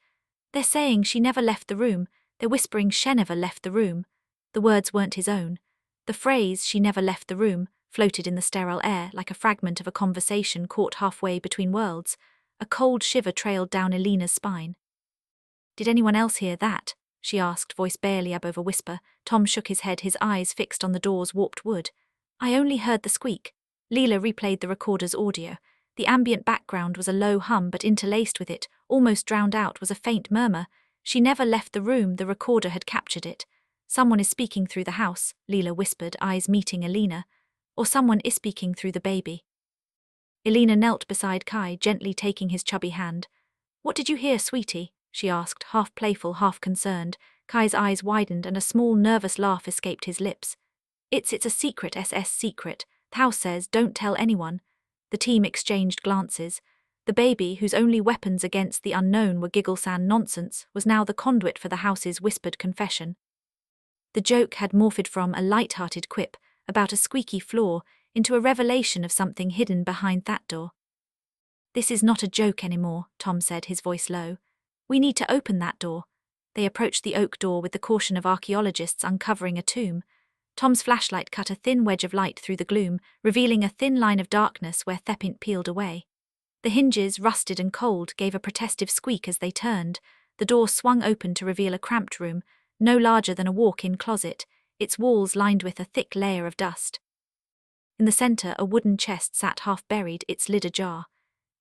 "They're saying she never left the room. They're whispering she never left the room." The words weren't his own. The phrase, "she never left the room," floated in the sterile air like a fragment of a conversation caught halfway between worlds. A cold shiver trailed down Elena's spine. "Did anyone else hear that?" she asked, voice barely above a whisper. Tom shook his head, his eyes fixed on the door's warped wood. "I only heard the squeak." Leela replayed the recorder's audio. The ambient background was a low hum, but interlaced with it, almost drowned out, was a faint murmur. "She never left the room," the recorder had captured it. "Someone is speaking through the house," Leela whispered, eyes meeting Elena. "Or someone is speaking through the baby." Elena knelt beside Kai, gently taking his chubby hand. "What did you hear, sweetie?" she asked, half playful, half concerned. Kai's eyes widened and a small nervous laugh escaped his lips. It's a secret, secret. The house says don't tell anyone. The team exchanged glances. The baby, whose only weapons against the unknown were giggle-san nonsense, was now the conduit for the house's whispered confession. The joke had morphed from a light-hearted quip about a squeaky floor into a revelation of something hidden behind that door. This is not a joke anymore, Tom said, his voice low. We need to open that door. They approached the oak door with the caution of archaeologists uncovering a tomb. Tom's flashlight cut a thin wedge of light through the gloom, revealing a thin line of darkness where Thepint peeled away. The hinges, rusted and cold, gave a protestive squeak as they turned. The door swung open to reveal a cramped room, no larger than a walk-in closet, its walls lined with a thick layer of dust. In the center, a wooden chest sat half buried, its lid ajar.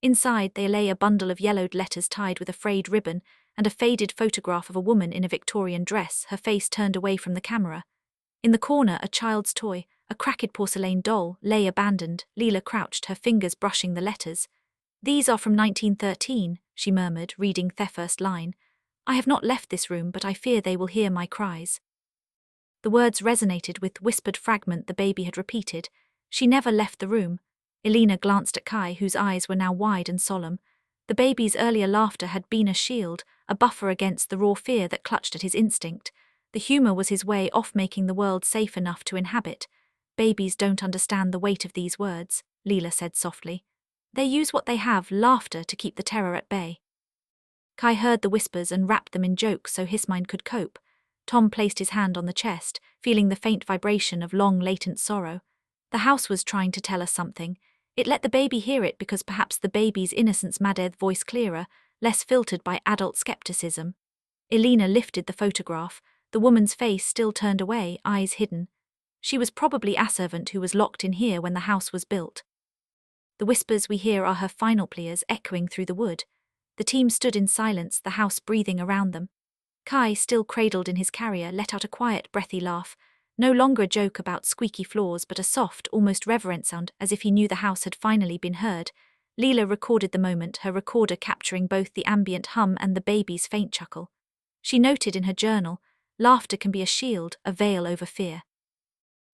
Inside, there lay a bundle of yellowed letters tied with a frayed ribbon and a faded photograph of a woman in a Victorian dress, her face turned away from the camera. In the corner, a child's toy, a cracked porcelain doll, lay abandoned. Leela crouched, her fingers brushing the letters. These are from 1913, she murmured, reading the first line. I have not left this room, but I fear they will hear my cries. The words resonated with the whispered fragment the baby had repeated. She never left the room. Elena glanced at Kai, whose eyes were now wide and solemn. The baby's earlier laughter had been a shield, a buffer against the raw fear that clutched at his instinct. The humor was his way off, making the world safe enough to inhabit. Babies don't understand the weight of these words, Leela said softly. They use what they have, laughter, to keep the terror at bay. Kai heard the whispers and wrapped them in jokes so his mind could cope. Tom placed his hand on the chest, feeling the faint vibration of long latent sorrow. The house was trying to tell us something. It let the baby hear it because perhaps the baby's innocence made their voice clearer, less filtered by adult skepticism. Elena lifted the photograph, the woman's face still turned away, eyes hidden. She was probably a servant who was locked in here when the house was built. The whispers we hear are her final pleas echoing through the wood. The team stood in silence, the house breathing around them. Kai, still cradled in his carrier, let out a quiet, breathy laugh. No longer a joke about squeaky floors, but a soft, almost reverent sound, as if he knew the house had finally been heard. Leela recorded the moment, her recorder capturing both the ambient hum and the baby's faint chuckle. She noted in her journal, laughter can be a shield, a veil over fear.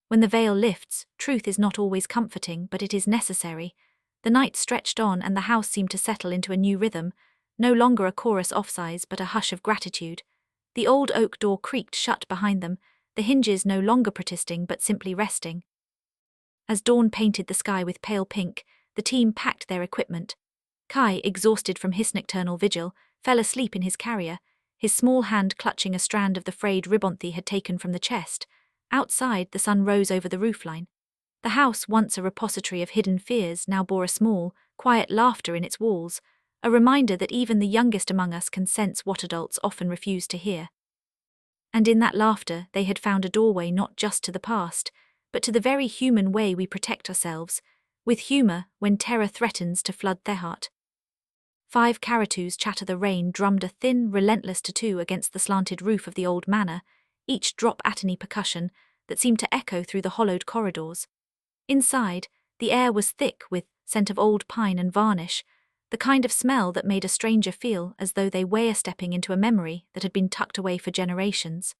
When the veil lifts, truth is not always comforting, but it is necessary. The night stretched on and the house seemed to settle into a new rhythm, no longer a chorus offsize but a hush of gratitude. The old oak door creaked shut behind them, the hinges no longer protesting but simply resting. As dawn painted the sky with pale pink, the team packed their equipment. Kai, exhausted from his nocturnal vigil, fell asleep in his carrier, his small hand clutching a strand of the frayed ribbon he had taken from the chest. Outside, the sun rose over the roofline. The house, once a repository of hidden fears, now bore a small, quiet laughter in its walls, a reminder that even the youngest among us can sense what adults often refuse to hear. And in that laughter, they had found a doorway not just to the past, but to the very human way we protect ourselves, with humor when terror threatens to flood their heart. 5 Karatus chatter the rain drummed a thin, relentless tattoo against the slanted roof of the old manor, each drop atony percussion that seemed to echo through the hollowed corridors. Inside, the air was thick with scent of old pine and varnish, the kind of smell that made a stranger feel as though they were stepping into a memory that had been tucked away for generations.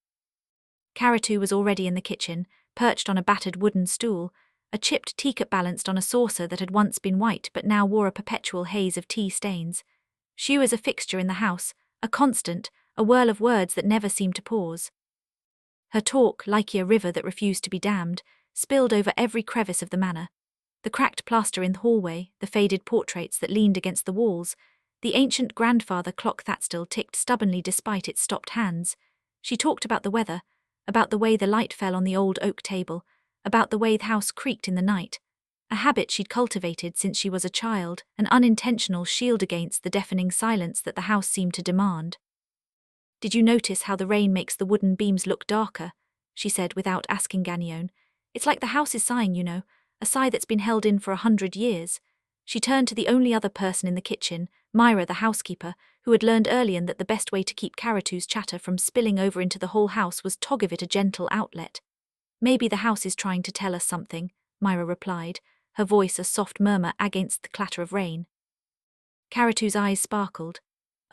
Karatu was already in the kitchen, perched on a battered wooden stool, a chipped teacup balanced on a saucer that had once been white but now wore a perpetual haze of tea stains. She was a fixture in the house, a constant, a whirl of words that never seemed to pause. Her talk, like a river that refused to be dammed, spilled over every crevice of the manor. The cracked plaster in the hallway, the faded portraits that leaned against the walls, the ancient grandfather clock that still ticked stubbornly despite its stopped hands. She talked about the weather, about the way the light fell on the old oak table, about the way the house creaked in the night, a habit she'd cultivated since she was a child, an unintentional shield against the deafening silence that the house seemed to demand. Did you notice how the rain makes the wooden beams look darker? She said without asking Gagnon. It's like the house is sighing, you know, a sigh that's been held in for 100 years. She turned to the only other person in the kitchen, Myra the housekeeper, who had learned early on that the best way to keep Karatu's chatter from spilling over into the whole house was to give it a gentle outlet. Maybe the house is trying to tell us something, Myra replied, her voice a soft murmur against the clatter of rain. Karatu's eyes sparkled.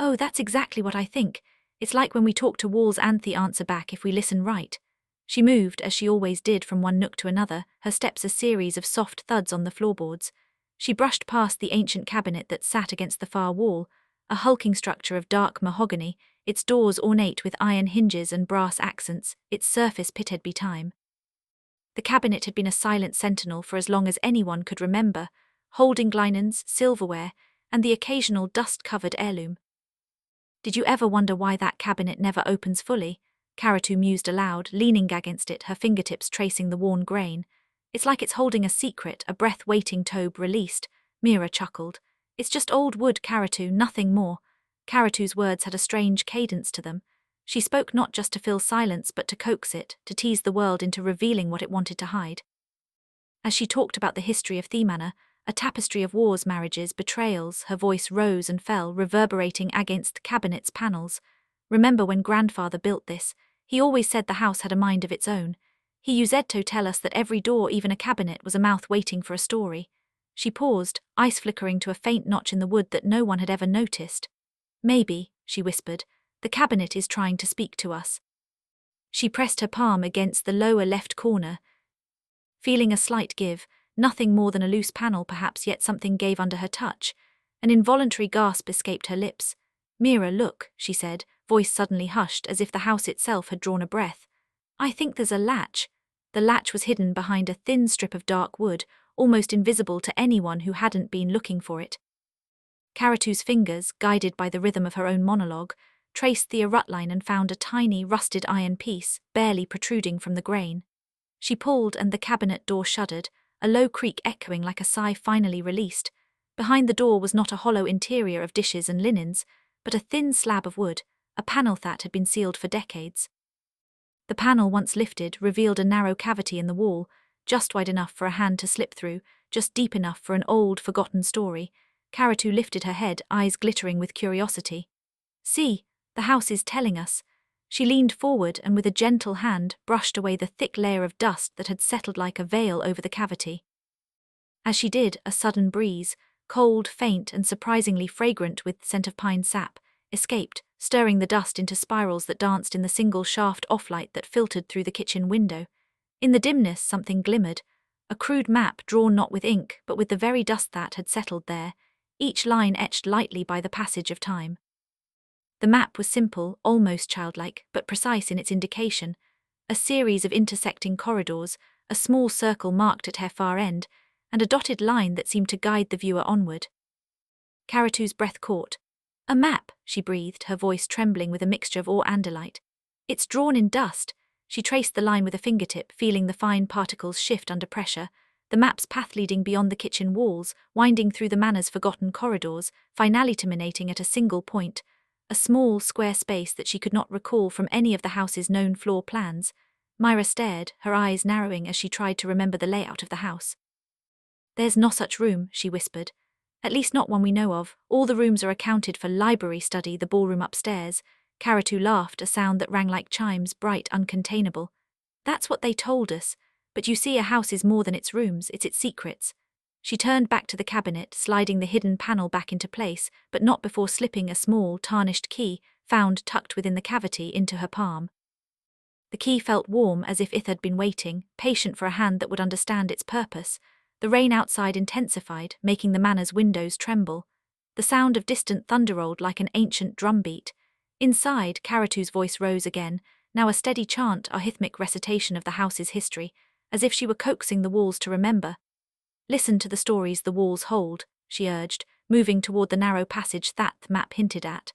Oh, that's exactly what I think. It's like when we talk to walls and they answer back if we listen right. She moved, as she always did, from one nook to another, her steps a series of soft thuds on the floorboards. She brushed past the ancient cabinet that sat against the far wall, a hulking structure of dark mahogany, its doors ornate with iron hinges and brass accents, its surface pitted by time. The cabinet had been a silent sentinel for as long as anyone could remember, holding gleinons, silverware, and the occasional dust-covered heirloom. Did you ever wonder why that cabinet never opens fully? Caratu mused aloud, leaning against it, her fingertips tracing the worn grain. It's like it's holding a secret, a breath-waiting Tobe released. Mira chuckled. It's just old wood, Caratu, nothing more. Caratu's words had a strange cadence to them. She spoke not just to fill silence but to coax it, to tease the world into revealing what it wanted to hide. As she talked about the history of Themana, a tapestry of wars, marriages, betrayals, her voice rose and fell, reverberating against the cabinet's panels. Remember when grandfather built this? He always said the house had a mind of its own. He used to tell us that every door, even a cabinet, was a mouth waiting for a story. She paused, ice flickering to a faint notch in the wood that no one had ever noticed. Maybe, she whispered, the cabinet is trying to speak to us. She pressed her palm against the lower left corner, feeling a slight give, nothing more than a loose panel perhaps, yet something gave under her touch. An involuntary gasp escaped her lips. Mira, look, she said, voice suddenly hushed as if the house itself had drawn a breath. I think there's a latch. The latch was hidden behind a thin strip of dark wood, almost invisible to anyone who hadn't been looking for it. Caratu's fingers, guided by the rhythm of her own monologue, traced the rutline and found a tiny, rusted iron piece, barely protruding from the grain. She pulled and the cabinet door shuddered, a low creak echoing like a sigh finally released. Behind the door was not a hollow interior of dishes and linens, but a thin slab of wood, a panel that had been sealed for decades. The panel, once lifted, revealed a narrow cavity in the wall, just wide enough for a hand to slip through, just deep enough for an old, forgotten story. Caratu lifted her head, eyes glittering with curiosity. See, the house is telling us. She leaned forward and with a gentle hand brushed away the thick layer of dust that had settled like a veil over the cavity. As she did, a sudden breeze, cold, faint, and surprisingly fragrant with scent of pine sap, escaped, stirring the dust into spirals that danced in the single shaft off-light that filtered through the kitchen window. In the dimness, something glimmered, a crude map drawn not with ink but with the very dust that had settled there, each line etched lightly by the passage of time. The map was simple, almost childlike, but precise in its indication. A series of intersecting corridors, a small circle marked at her far end, and a dotted line that seemed to guide the viewer onward. Caratu's breath caught. A map, she breathed, her voice trembling with a mixture of awe and delight. It's drawn in dust. She traced the line with a fingertip, feeling the fine particles shift under pressure, the map's path leading beyond the kitchen walls, winding through the manor's forgotten corridors, finally terminating at a single point, a small, square space that she could not recall from any of the house's known floor plans. Myra stared, her eyes narrowing as she tried to remember the layout of the house. There's no such room, she whispered. At least not one we know of. All the rooms are accounted for: library, study, the ballroom upstairs. Caratu laughed, a sound that rang like chimes, bright, uncontainable. That's what they told us. But you see, a house is more than its rooms, it's its secrets. She turned back to the cabinet, sliding the hidden panel back into place, but not before slipping a small, tarnished key, found tucked within the cavity, into her palm. The key felt warm, as if it had been waiting, patient for a hand that would understand its purpose. The rain outside intensified, making the manor's windows tremble. The sound of distant thunder rolled like an ancient drumbeat. Inside, Caratu's voice rose again, now a steady chant, a rhythmic recitation of the house's history, as if she were coaxing the walls to remember. Listen to the stories the walls hold, she urged, moving toward the narrow passage that the map hinted at.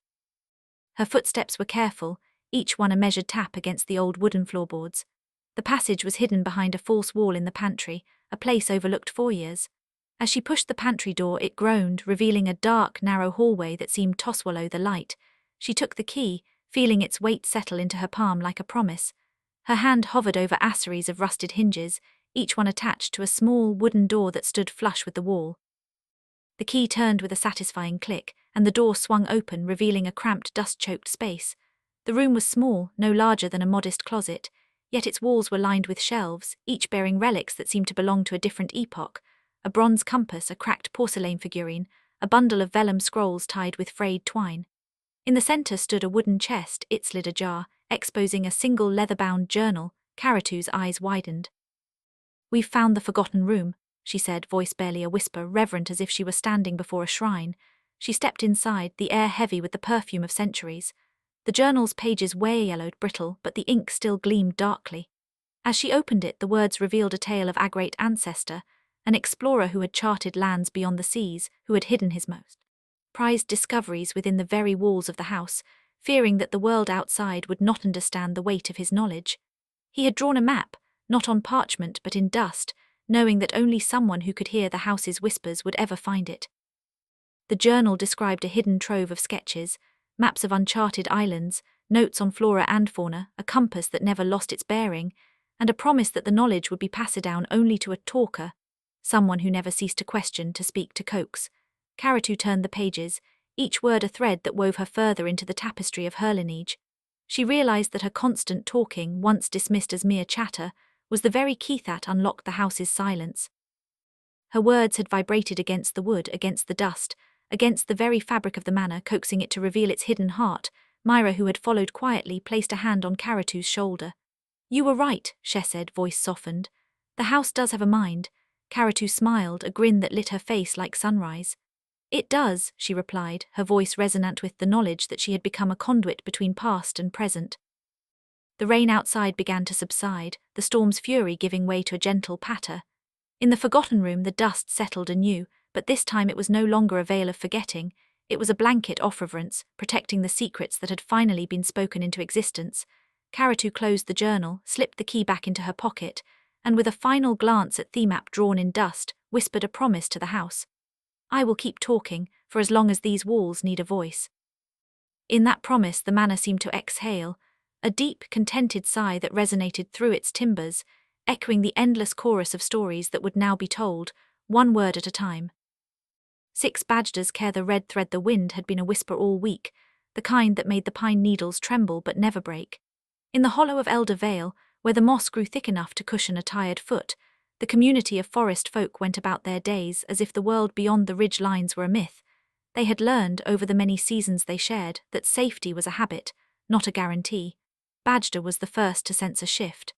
Her footsteps were careful, each one a measured tap against the old wooden floorboards. The passage was hidden behind a false wall in the pantry, a place overlooked for years. As she pushed the pantry door, it groaned, revealing a dark, narrow hallway that seemed to swallow the light. She took the key, feeling its weight settle into her palm like a promise. Her hand hovered over a series of rusted hinges, each one attached to a small wooden door that stood flush with the wall. The key turned with a satisfying click, and the door swung open, revealing a cramped, dust-choked space. The room was small, no larger than a modest closet, yet its walls were lined with shelves, each bearing relics that seemed to belong to a different epoch: a bronze compass, a cracked porcelain figurine, a bundle of vellum scrolls tied with frayed twine. In the center stood a wooden chest, its lid ajar, exposing a single leather-bound journal. Karatu's eyes widened. "We've found the forgotten room," she said, voice barely a whisper, reverent as if she were standing before a shrine. She stepped inside, the air heavy with the perfume of centuries. The journal's pages were yellowed, brittle, but the ink still gleamed darkly. As she opened it, the words revealed a tale of a great ancestor, an explorer who had charted lands beyond the seas, who had hidden his most prized discoveries within the very walls of the house, fearing that the world outside would not understand the weight of his knowledge. He had drawn a map, not on parchment but in dust, knowing that only someone who could hear the house's whispers would ever find it. The journal described a hidden trove of sketches, maps of uncharted islands, notes on flora and fauna, a compass that never lost its bearing, and a promise that the knowledge would be passed down only to a talker, someone who never ceased to question, to speak, to coax. Karatu turned the pages, each word a thread that wove her further into the tapestry of her lineage. She realized that her constant talking, once dismissed as mere chatter, was the very key that unlocked the house's silence. Her words had vibrated against the wood, against the dust, against the very fabric of the manor, coaxing it to reveal its hidden heart. Myra, who had followed quietly, placed a hand on Karatu's shoulder. "You were right," she said, voice softened. "The house does have a mind." Karatu smiled, a grin that lit her face like sunrise. "It does," she replied, her voice resonant with the knowledge that she had become a conduit between past and present. The rain outside began to subside, the storm's fury giving way to a gentle patter. In the forgotten room the dust settled anew, but this time it was no longer a veil of forgetting, it was a blanket of reverence, protecting the secrets that had finally been spoken into existence. Karatu closed the journal, slipped the key back into her pocket, and with a final glance at the map drawn in dust, whispered a promise to the house. "I will keep talking, for as long as these walls need a voice." In that promise the manor seemed to exhale, a deep, contented sigh that resonated through its timbers, echoing the endless chorus of stories that would now be told, one word at a time. 6 Bajdars care the red thread the wind had been a whisper all week, the kind that made the pine needles tremble but never break. In the hollow of Elder Vale, where the moss grew thick enough to cushion a tired foot, the community of forest folk went about their days as if the world beyond the ridge lines were a myth. They had learned, over the many seasons they shared, that safety was a habit, not a guarantee. Bajdar was the first to sense a shift.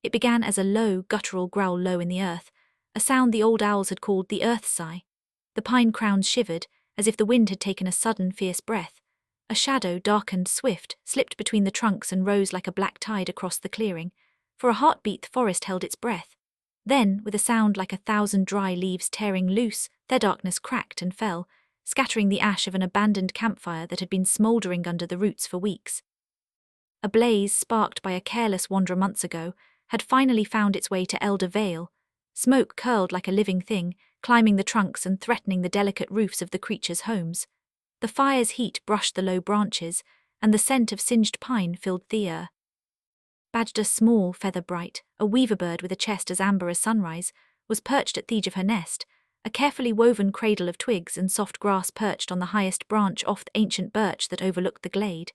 It began as a low, guttural growl low in the earth, a sound the old owls had called the earth sigh. The pine crowns shivered, as if the wind had taken a sudden, fierce breath. A shadow, dark and swift, slipped between the trunks and rose like a black tide across the clearing. For a heartbeat the forest held its breath. Then, with a sound like 1,000 dry leaves tearing loose, their darkness cracked and fell, scattering the ash of an abandoned campfire that had been smouldering under the roots for weeks. A blaze, sparked by a careless wanderer months ago, had finally found its way to Elder Vale. Smoke curled like a living thing, climbing the trunks and threatening the delicate roofs of the creatures' homes. The fire's heat brushed the low branches, and the scent of singed pine filled the air. Bajdar, small, feather-bright, a weaver bird with a chest as amber as sunrise, was perched at the edge of her nest, a carefully woven cradle of twigs and soft grass perched on the highest branch off the ancient birch that overlooked the glade.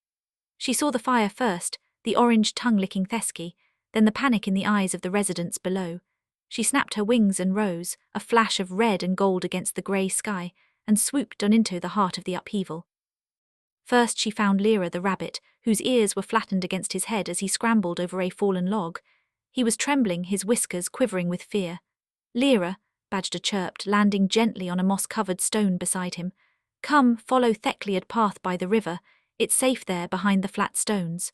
She saw the fire first, the orange tongue-licking Thesky, then the panic in the eyes of the residents below. She snapped her wings and rose, a flash of red and gold against the grey sky, and swooped on into the heart of the upheaval. First she found Lyra the rabbit, whose ears were flattened against his head as he scrambled over a fallen log. He was trembling, his whiskers quivering with fear. "Lyra," Bajdar chirped, landing gently on a moss-covered stone beside him. "Come, follow Thecliad path by the river. It's safe there behind the flat stones."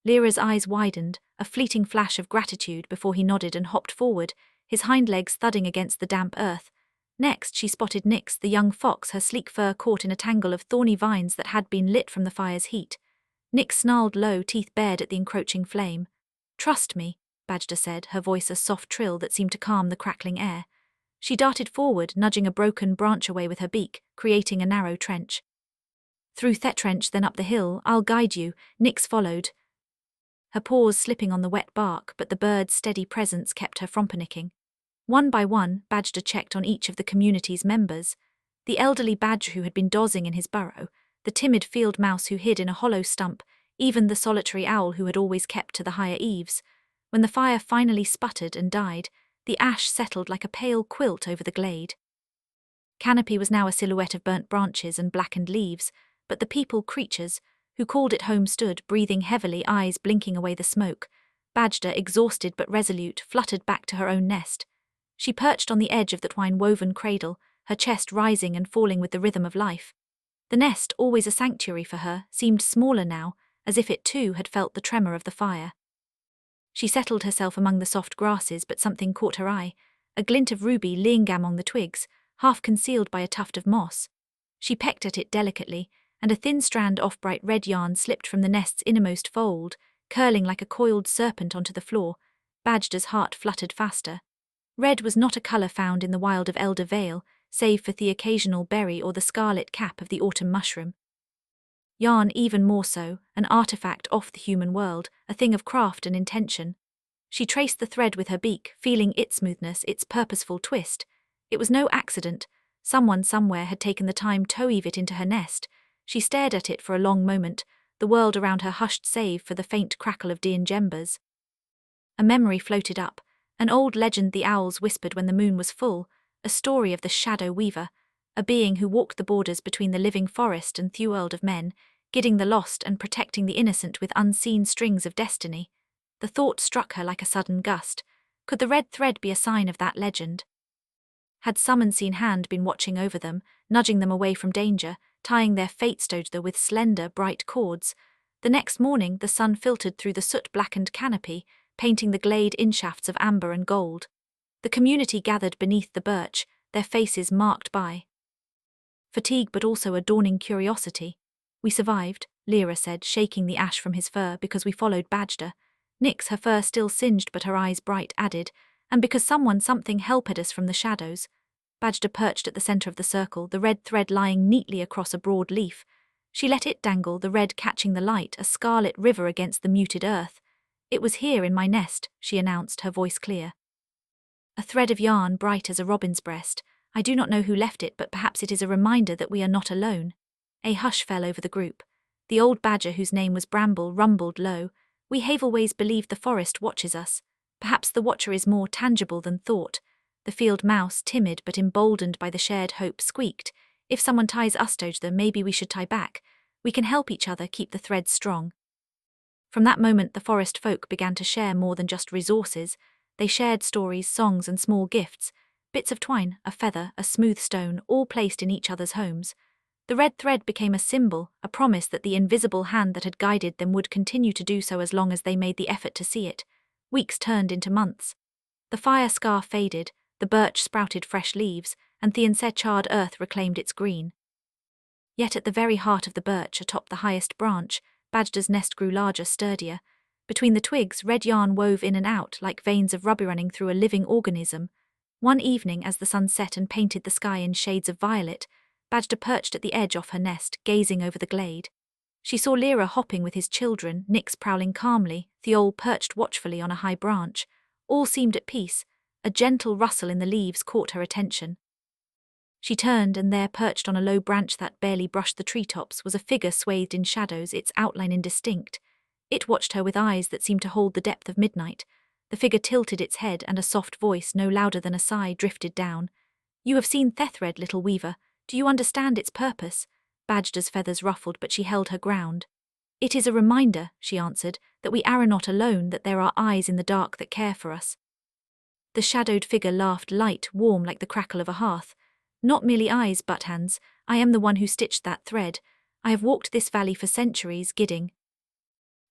Lyra's eyes widened, a fleeting flash of gratitude before he nodded and hopped forward, his hind legs thudding against the damp earth. Next she spotted Nyx, the young fox, her sleek fur caught in a tangle of thorny vines that had been lit from the fire's heat. Nyx snarled low, teeth bared at the encroaching flame. "Trust me," Bajdar said, her voice a soft trill that seemed to calm the crackling air. She darted forward, nudging a broken branch away with her beak, creating a narrow trench. "Through that trench, then up the hill, I'll guide you," Nyx followed, her paws slipping on the wet bark, but the bird's steady presence kept her from panicking. One by one, Bajdar checked on each of the community's members. The elderly badger who had been dozing in his burrow, the timid field mouse who hid in a hollow stump, even the solitary owl who had always kept to the higher eaves. When the fire finally sputtered and died, the ash settled like a pale quilt over the glade. Canopy was now a silhouette of burnt branches and blackened leaves, but the creatures, who called it home stood, breathing heavily, eyes blinking away the smoke. Badger, exhausted but resolute, fluttered back to her own nest. She perched on the edge of the twine-woven cradle, her chest rising and falling with the rhythm of life. The nest, always a sanctuary for her, seemed smaller now, as if it too had felt the tremor of the fire. She settled herself among the soft grasses, but something caught her eye, a glint of ruby lingam among the twigs, half concealed by a tuft of moss. She pecked at it delicately, and a thin strand of bright red yarn slipped from the nest's innermost fold, curling like a coiled serpent onto the floor. Badger's heart fluttered faster. Red was not a colour found in the wild of Elder Vale, save for the occasional berry or the scarlet cap of the autumn mushroom. Yarn even more so, an artifact off the human world, a thing of craft and intention. She traced the thread with her beak, feeling its smoothness, its purposeful twist. It was no accident. Someone somewhere had taken the time to weave it into her nest. She stared at it for a long moment, the world around her hushed save for the faint crackle of Dianjembas. A memory floated up, an old legend the owls whispered when the moon was full, a story of the Shadow Weaver, a being who walked the borders between the living forest and the world of men, guiding the lost and protecting the innocent with unseen strings of destiny. The thought struck her like a sudden gust. Could the red thread be a sign of that legend? Had some unseen hand been watching over them, nudging them away from danger, tying their fates together with slender, bright cords? The next morning the sun filtered through the soot-blackened canopy, painting the glade in shafts of amber and gold. The community gathered beneath the birch, their faces marked by fatigue but also a dawning curiosity. "We survived," Lyra said, shaking the ash from his fur, "because we followed Badger." Nyx, her fur still singed but her eyes bright, added, "And because something helped us from the shadows." Badger perched at the center of the circle, the red thread lying neatly across a broad leaf. She let it dangle, the red catching the light, a scarlet river against the muted earth. "It was here in my nest," she announced, her voice clear. "A thread of yarn bright as a robin's breast. I do not know who left it, but perhaps it is a reminder that we are not alone." A hush fell over the group. The old badger, whose name was Bramble, rumbled low, "We have always believed the forest watches us. Perhaps the watcher is more tangible than thought." The field mouse, timid but emboldened by the shared hope, squeaked, "If someone ties us together, maybe we should tie back. We can help each other keep the threads strong." From that moment the forest folk began to share more than just resources. They shared stories, songs and small gifts, bits of twine, a feather, a smooth stone, all placed in each other's homes. The red thread became a symbol, a promise that the invisible hand that had guided them would continue to do so as long as they made the effort to see it. Weeks turned into months. The fire scar faded, the birch sprouted fresh leaves, and the charred earth reclaimed its green. Yet at the very heart of the birch, atop the highest branch, Badger's nest grew larger, sturdier. Between the twigs, red yarn wove in and out like veins of rubber running through a living organism. One evening, as the sun set and painted the sky in shades of violet, Badger perched at the edge of her nest, gazing over the glade. She saw Lyra hopping with his children, Nyx prowling calmly, Thiol perched watchfully on a high branch. All seemed at peace. A gentle rustle in the leaves caught her attention. She turned, and there, perched on a low branch that barely brushed the treetops, was a figure swathed in shadows, its outline indistinct. It watched her with eyes that seemed to hold the depth of midnight. The figure tilted its head, and a soft voice, no louder than a sigh, drifted down. "You have seen Thethred, little weaver. Do you understand its purpose?" Badger's feathers ruffled, but she held her ground. "It is a reminder," she answered, "that we are not alone, that there are eyes in the dark that care for us." The shadowed figure laughed, light, warm like the crackle of a hearth. "Not merely eyes, but hands. I am the one who stitched that thread. I have walked this valley for centuries, guiding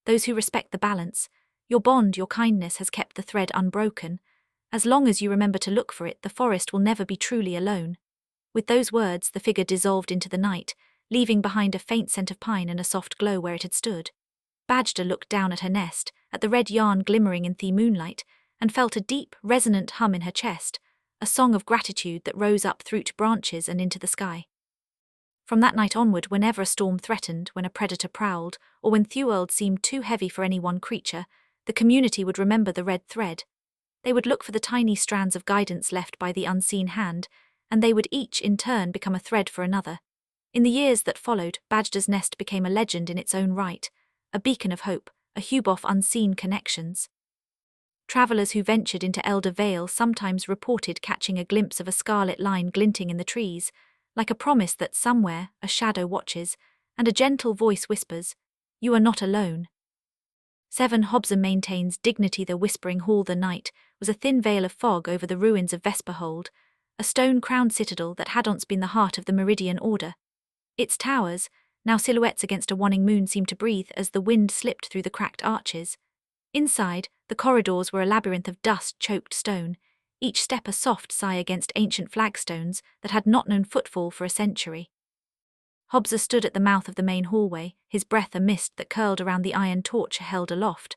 those who respect the balance. Your bond, your kindness has kept the thread unbroken. As long as you remember to look for it, the forest will never be truly alone." With those words, the figure dissolved into the night, leaving behind a faint scent of pine and a soft glow where it had stood. Badger looked down at her nest, at the red yarn glimmering in the moonlight, and felt a deep, resonant hum in her chest, a song of gratitude that rose up through branches and into the sky. From that night onward, whenever a storm threatened, when a predator prowled, or when the world seemed too heavy for any one creature, the community would remember the red thread. They would look for the tiny strands of guidance left by the unseen hand, and they would each, in turn, become a thread for another. In the years that followed, Badger's nest became a legend in its own right, a beacon of hope, a hub of unseen connections. Travelers who ventured into Elder Vale sometimes reported catching a glimpse of a scarlet line glinting in the trees, like a promise that somewhere a shadow watches, and a gentle voice whispers, "You are not alone." 7. Hobson maintains dignity. The whispering hall. The night was a thin veil of fog over the ruins of Vesperhold, a stone-crowned citadel that had once been the heart of the Meridian Order. Its towers, now silhouettes against a waning moon, seemed to breathe as the wind slipped through the cracked arches. Inside, the corridors were a labyrinth of dust-choked stone, each step a soft sigh against ancient flagstones that had not known footfall for a century. Hobson stood at the mouth of the main hallway, his breath a mist that curled around the iron torch held aloft.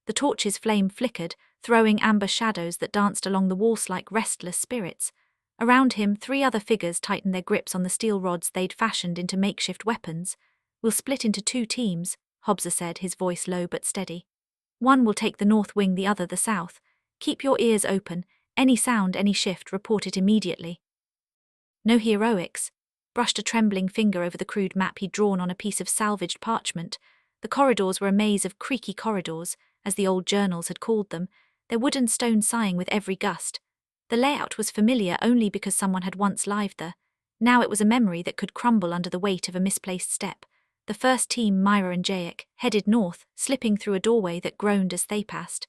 The torch's flame flickered, throwing amber shadows that danced along the walls like restless spirits. Around him, 3 other figures tightened their grips on the steel rods they'd fashioned into makeshift weapons. "We'll split into 2 teams, Hobson said, his voice low but steady. "One will take the north wing, the other the south. Keep your ears open. Any sound, any shift, report it immediately." "No heroics." Brushed a trembling finger over the crude map he'd drawn on a piece of salvaged parchment. The corridors were a maze of creaky corridors, as the old journals had called them, their wooden stone sighing with every gust. The layout was familiar only because someone had once lived there. Now it was a memory that could crumble under the weight of a misplaced step. The first team, Myra and Jaic, headed north, slipping through a doorway that groaned as they passed.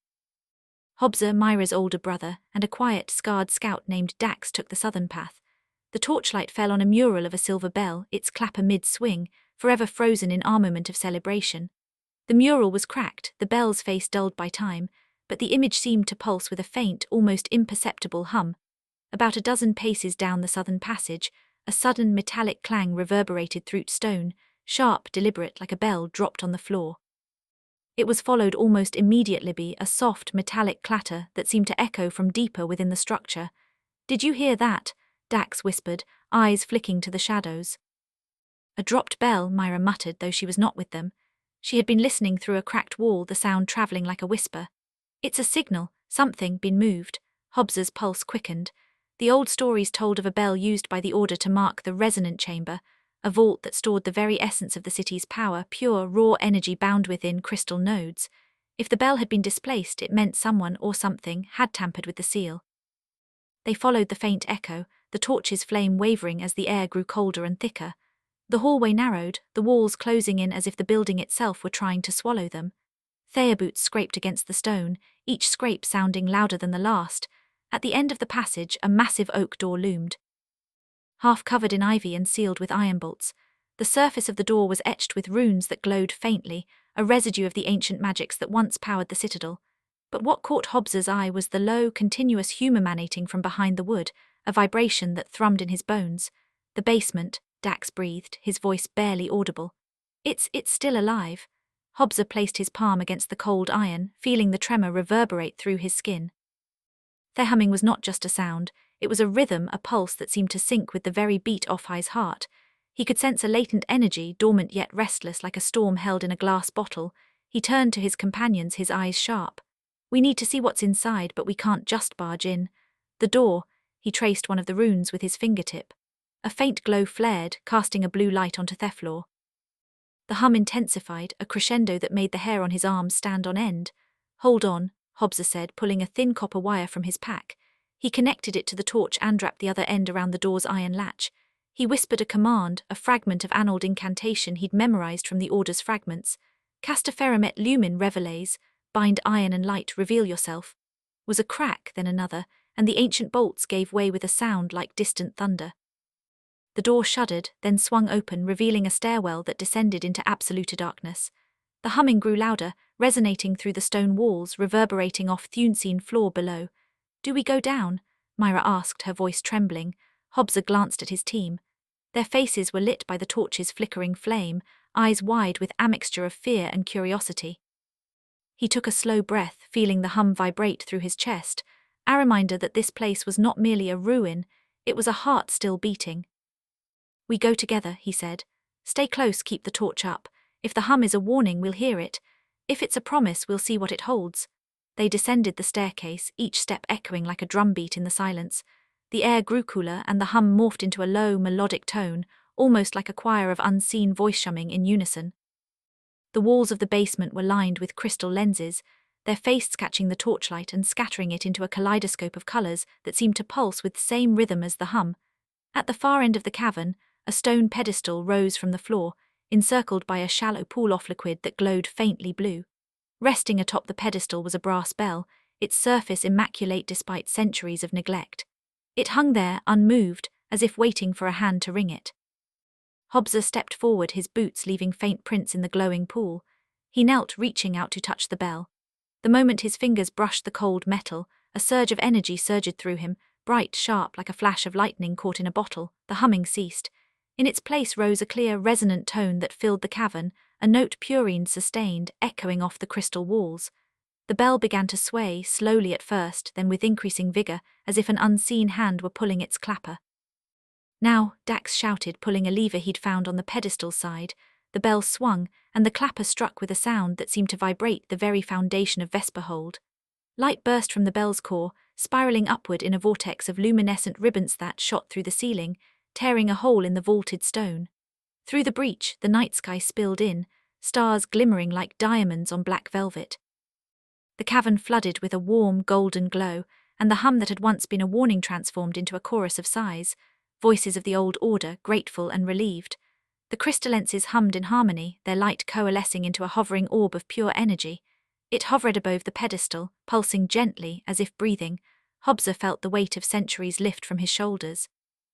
Hobson, Myra's older brother, and a quiet, scarred scout named Dax took the southern path. The torchlight fell on a mural of a silver bell, its clapper mid-swing, forever frozen in armament of celebration. The mural was cracked, the bell's face dulled by time, but the image seemed to pulse with a faint, almost imperceptible hum. About a dozen paces down the southern passage, a sudden metallic clang reverberated through stone, sharp, deliberate, like a bell dropped on the floor. It was followed almost immediately by a soft, metallic clatter that seemed to echo from deeper within the structure. "Did you hear that?" Dax whispered, eyes flicking to the shadows. "A dropped bell," Myra muttered, though she was not with them. She had been listening through a cracked wall, the sound travelling like a whisper. "It's a signal, something been moved." Hobbs's pulse quickened. The old stories told of a bell used by the Order to mark the resonant chamber, a vault that stored the very essence of the city's power, pure, raw energy bound within crystal nodes. If the bell had been displaced, it meant someone or something had tampered with the seal. They followed the faint echo, the torch's flame wavering as the air grew colder and thicker. The hallway narrowed, the walls closing in as if the building itself were trying to swallow them. Theia boots scraped against the stone, each scrape sounding louder than the last. At the end of the passage, a massive oak door loomed, half covered in ivy and sealed with iron bolts. The surface of the door was etched with runes that glowed faintly, a residue of the ancient magics that once powered the citadel. But what caught Hobbs's eye was the low, continuous hum emanating from behind the wood, a vibration that thrummed in his bones. "The basement," Dax breathed, his voice barely audible. It's still alive." Hobson placed his palm against the cold iron, feeling the tremor reverberate through his skin. Their humming was not just a sound, it was a rhythm, a pulse that seemed to sync with the very beat of his heart. He could sense a latent energy, dormant yet restless like a storm held in a glass bottle. He turned to his companions, his eyes sharp. "We need to see what's inside, but we can't just barge in." The door, he traced one of the runes with his fingertip. A faint glow flared, casting a blue light onto Theflor. The hum intensified, a crescendo that made the hair on his arms stand on end. "Hold on," Hobson said, pulling a thin copper wire from his pack. He connected it to the torch and wrapped the other end around the door's iron latch. He whispered a command, a fragment of annulled incantation he'd memorized from the Order's fragments. "Castaferum et lumen revelays, bind iron and light, reveal yourself." Was a crack, then another, and the ancient bolts gave way with a sound like distant thunder. The door shuddered, then swung open, revealing a stairwell that descended into absolute darkness. The humming grew louder, resonating through the stone walls, reverberating off the unseen floor below. "Do we go down?" Myra asked, her voice trembling. Hobson glanced at his team. Their faces were lit by the torch's flickering flame, eyes wide with a mixture of fear and curiosity. He took a slow breath, feeling the hum vibrate through his chest, a reminder that this place was not merely a ruin, it was a heart still beating. "We go together," he said. "Stay close, keep the torch up. If the hum is a warning, we'll hear it. If it's a promise, we'll see what it holds." They descended the staircase, each step echoing like a drumbeat in the silence. The air grew cooler, and the hum morphed into a low, melodic tone, almost like a choir of unseen voice strumming in unison. The walls of the basement were lined with crystal lenses, their faces catching the torchlight and scattering it into a kaleidoscope of colors that seemed to pulse with the same rhythm as the hum. At the far end of the cavern, a stone pedestal rose from the floor, encircled by a shallow pool of liquid that glowed faintly blue. Resting atop the pedestal was a brass bell, its surface immaculate despite centuries of neglect. It hung there, unmoved, as if waiting for a hand to ring it. Hobser stepped forward, his boots leaving faint prints in the glowing pool. He knelt, reaching out to touch the bell. The moment his fingers brushed the cold metal, a surge of energy surged through him, bright, sharp, like a flash of lightning caught in a bottle. The humming ceased. In its place rose a clear, resonant tone that filled the cavern, a note Purine sustained, echoing off the crystal walls. The bell began to sway, slowly at first, then with increasing vigor, as if an unseen hand were pulling its clapper. Now, Dax shouted, pulling a lever he'd found on the pedestal side. The bell swung, and the clapper struck with a sound that seemed to vibrate the very foundation of Vesperhold. Light burst from the bell's core, spiraling upward in a vortex of luminescent ribbons that shot through the ceiling, tearing a hole in the vaulted stone. Through the breach, the night sky spilled in, stars glimmering like diamonds on black velvet. The cavern flooded with a warm, golden glow, and the hum that had once been a warning transformed into a chorus of sighs, voices of the old order, grateful and relieved. The crystallenses hummed in harmony, their light coalescing into a hovering orb of pure energy. It hovered above the pedestal, pulsing gently, as if breathing. Hobser felt the weight of centuries lift from his shoulders.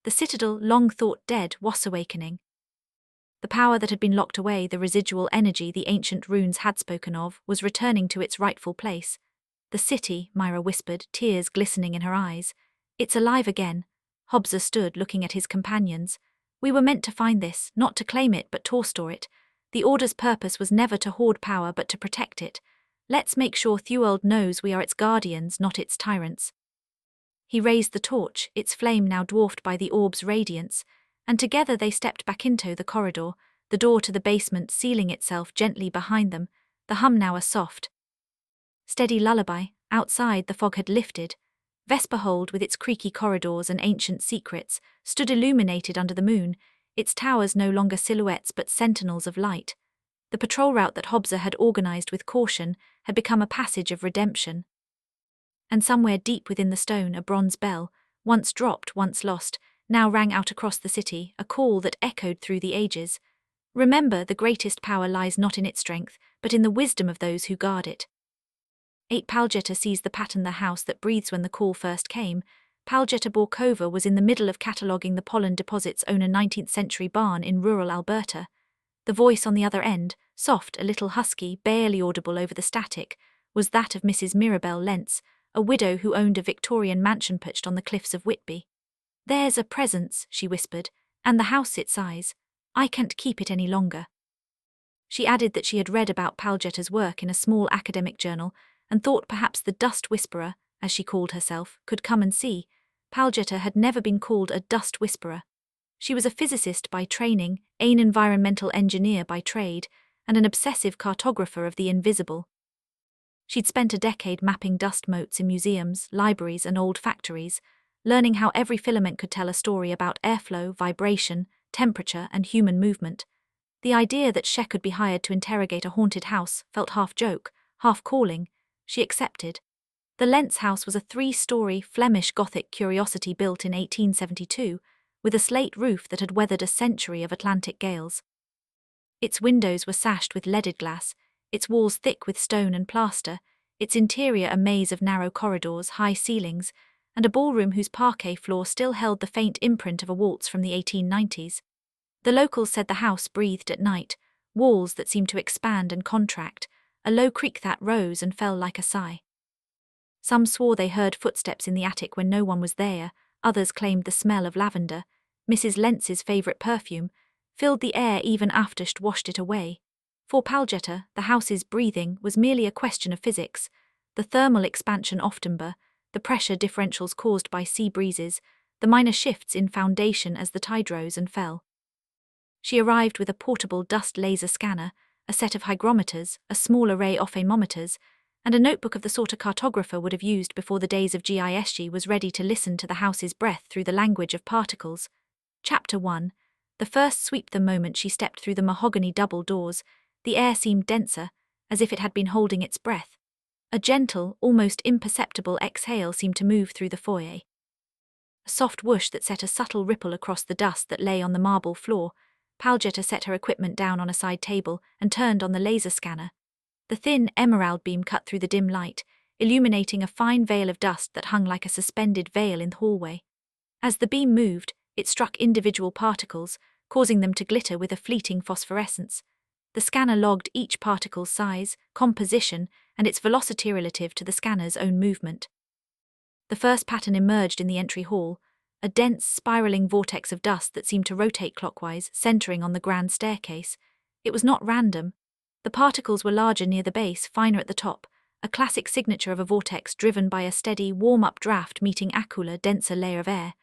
The citadel, long thought dead, was awakening. The power that had been locked away, the residual energy the ancient runes had spoken of, was returning to its rightful place. The city, Myra whispered, tears glistening in her eyes. It's alive again. Hobser stood, looking at his companions. We were meant to find this, not to claim it, but to restore it. The Order's purpose was never to hoard power, but to protect it. Let's make sure Thewald knows we are its guardians, not its tyrants. He raised the torch, its flame now dwarfed by the orb's radiance, and together they stepped back into the corridor, the door to the basement sealing itself gently behind them, the hum now a soft, steady lullaby. Outside, the fog had lifted. Vesperhold, with its creaky corridors and ancient secrets, stood illuminated under the moon, its towers no longer silhouettes but sentinels of light. The patrol route that Hobser had organized with caution had become a passage of redemption. And somewhere deep within the stone, a bronze bell, once dropped, once lost, now rang out across the city, a call that echoed through the ages. Remember, the greatest power lies not in its strength, but in the wisdom of those who guard it. 8. Paljeta seized the pattern, the house that breathes when the call first came. Paljeta Borkova was in the middle of cataloguing the pollen deposits own a 19th-century barn in rural Alberta. The voice on the other end, soft, a little husky, barely audible over the static, was that of Mrs. Mirabelle Lentz, a widow who owned a Victorian mansion perched on the cliffs of Whitby. There's a presence, she whispered, and the house its size. I can't keep it any longer. She added that she had read about Paljeta's work in a small academic journal, and thought perhaps the dust whisperer, as she called herself, could come and see. Paljeta had never been called a dust whisperer. She was a physicist by training, an environmental engineer by trade, and an obsessive cartographer of the invisible. She'd spent a decade mapping dust motes in museums, libraries, and old factories, learning how every filament could tell a story about airflow, vibration, temperature, and human movement. The idea that She could be hired to interrogate a haunted house felt half joke, half calling. She accepted. The Lentz house was a 3-story Flemish Gothic curiosity built in 1872, with a slate roof that had weathered a century of Atlantic gales. Its windows were sashed with leaded glass, its walls thick with stone and plaster, its interior a maze of narrow corridors, high ceilings, and a ballroom whose parquet floor still held the faint imprint of a waltz from the 1890s. The locals said the house breathed at night, walls that seemed to expand and contract, a low creak that rose and fell like a sigh. Some swore they heard footsteps in the attic when no one was there, others claimed the smell of lavender, Mrs. Lentz's favourite perfume, filled the air even after she'd washed it away. For Paljeta, the house's breathing was merely a question of physics, the thermal expansion of timber, the pressure differentials caused by sea breezes, the minor shifts in foundation as the tide rose and fell. She arrived with a portable dust laser scanner, a set of hygrometers, a small array of anemometers, and a notebook of the sort a cartographer would have used before the days of GIS. She was ready to listen to the house's breath through the language of particles. Chapter 1. The first sweep. The moment she stepped through the mahogany double doors, the air seemed denser, as if it had been holding its breath. A gentle, almost imperceptible exhale seemed to move through the foyer. A soft whoosh that set a subtle ripple across the dust that lay on the marble floor. Paljetta set her equipment down on a side table and turned on the laser scanner. The thin emerald beam cut through the dim light, illuminating a fine veil of dust that hung like a suspended veil in the hallway. As the beam moved, it struck individual particles, causing them to glitter with a fleeting phosphorescence. The scanner logged each particle's size, composition, and its velocity relative to the scanner's own movement. The first pattern emerged in the entry hall, a dense, spiraling vortex of dust that seemed to rotate clockwise, centering on the grand staircase. It was not random. The particles were larger near the base, finer at the top, a classic signature of a vortex driven by a steady, warm-up draft meeting a cooler, denser layer of air.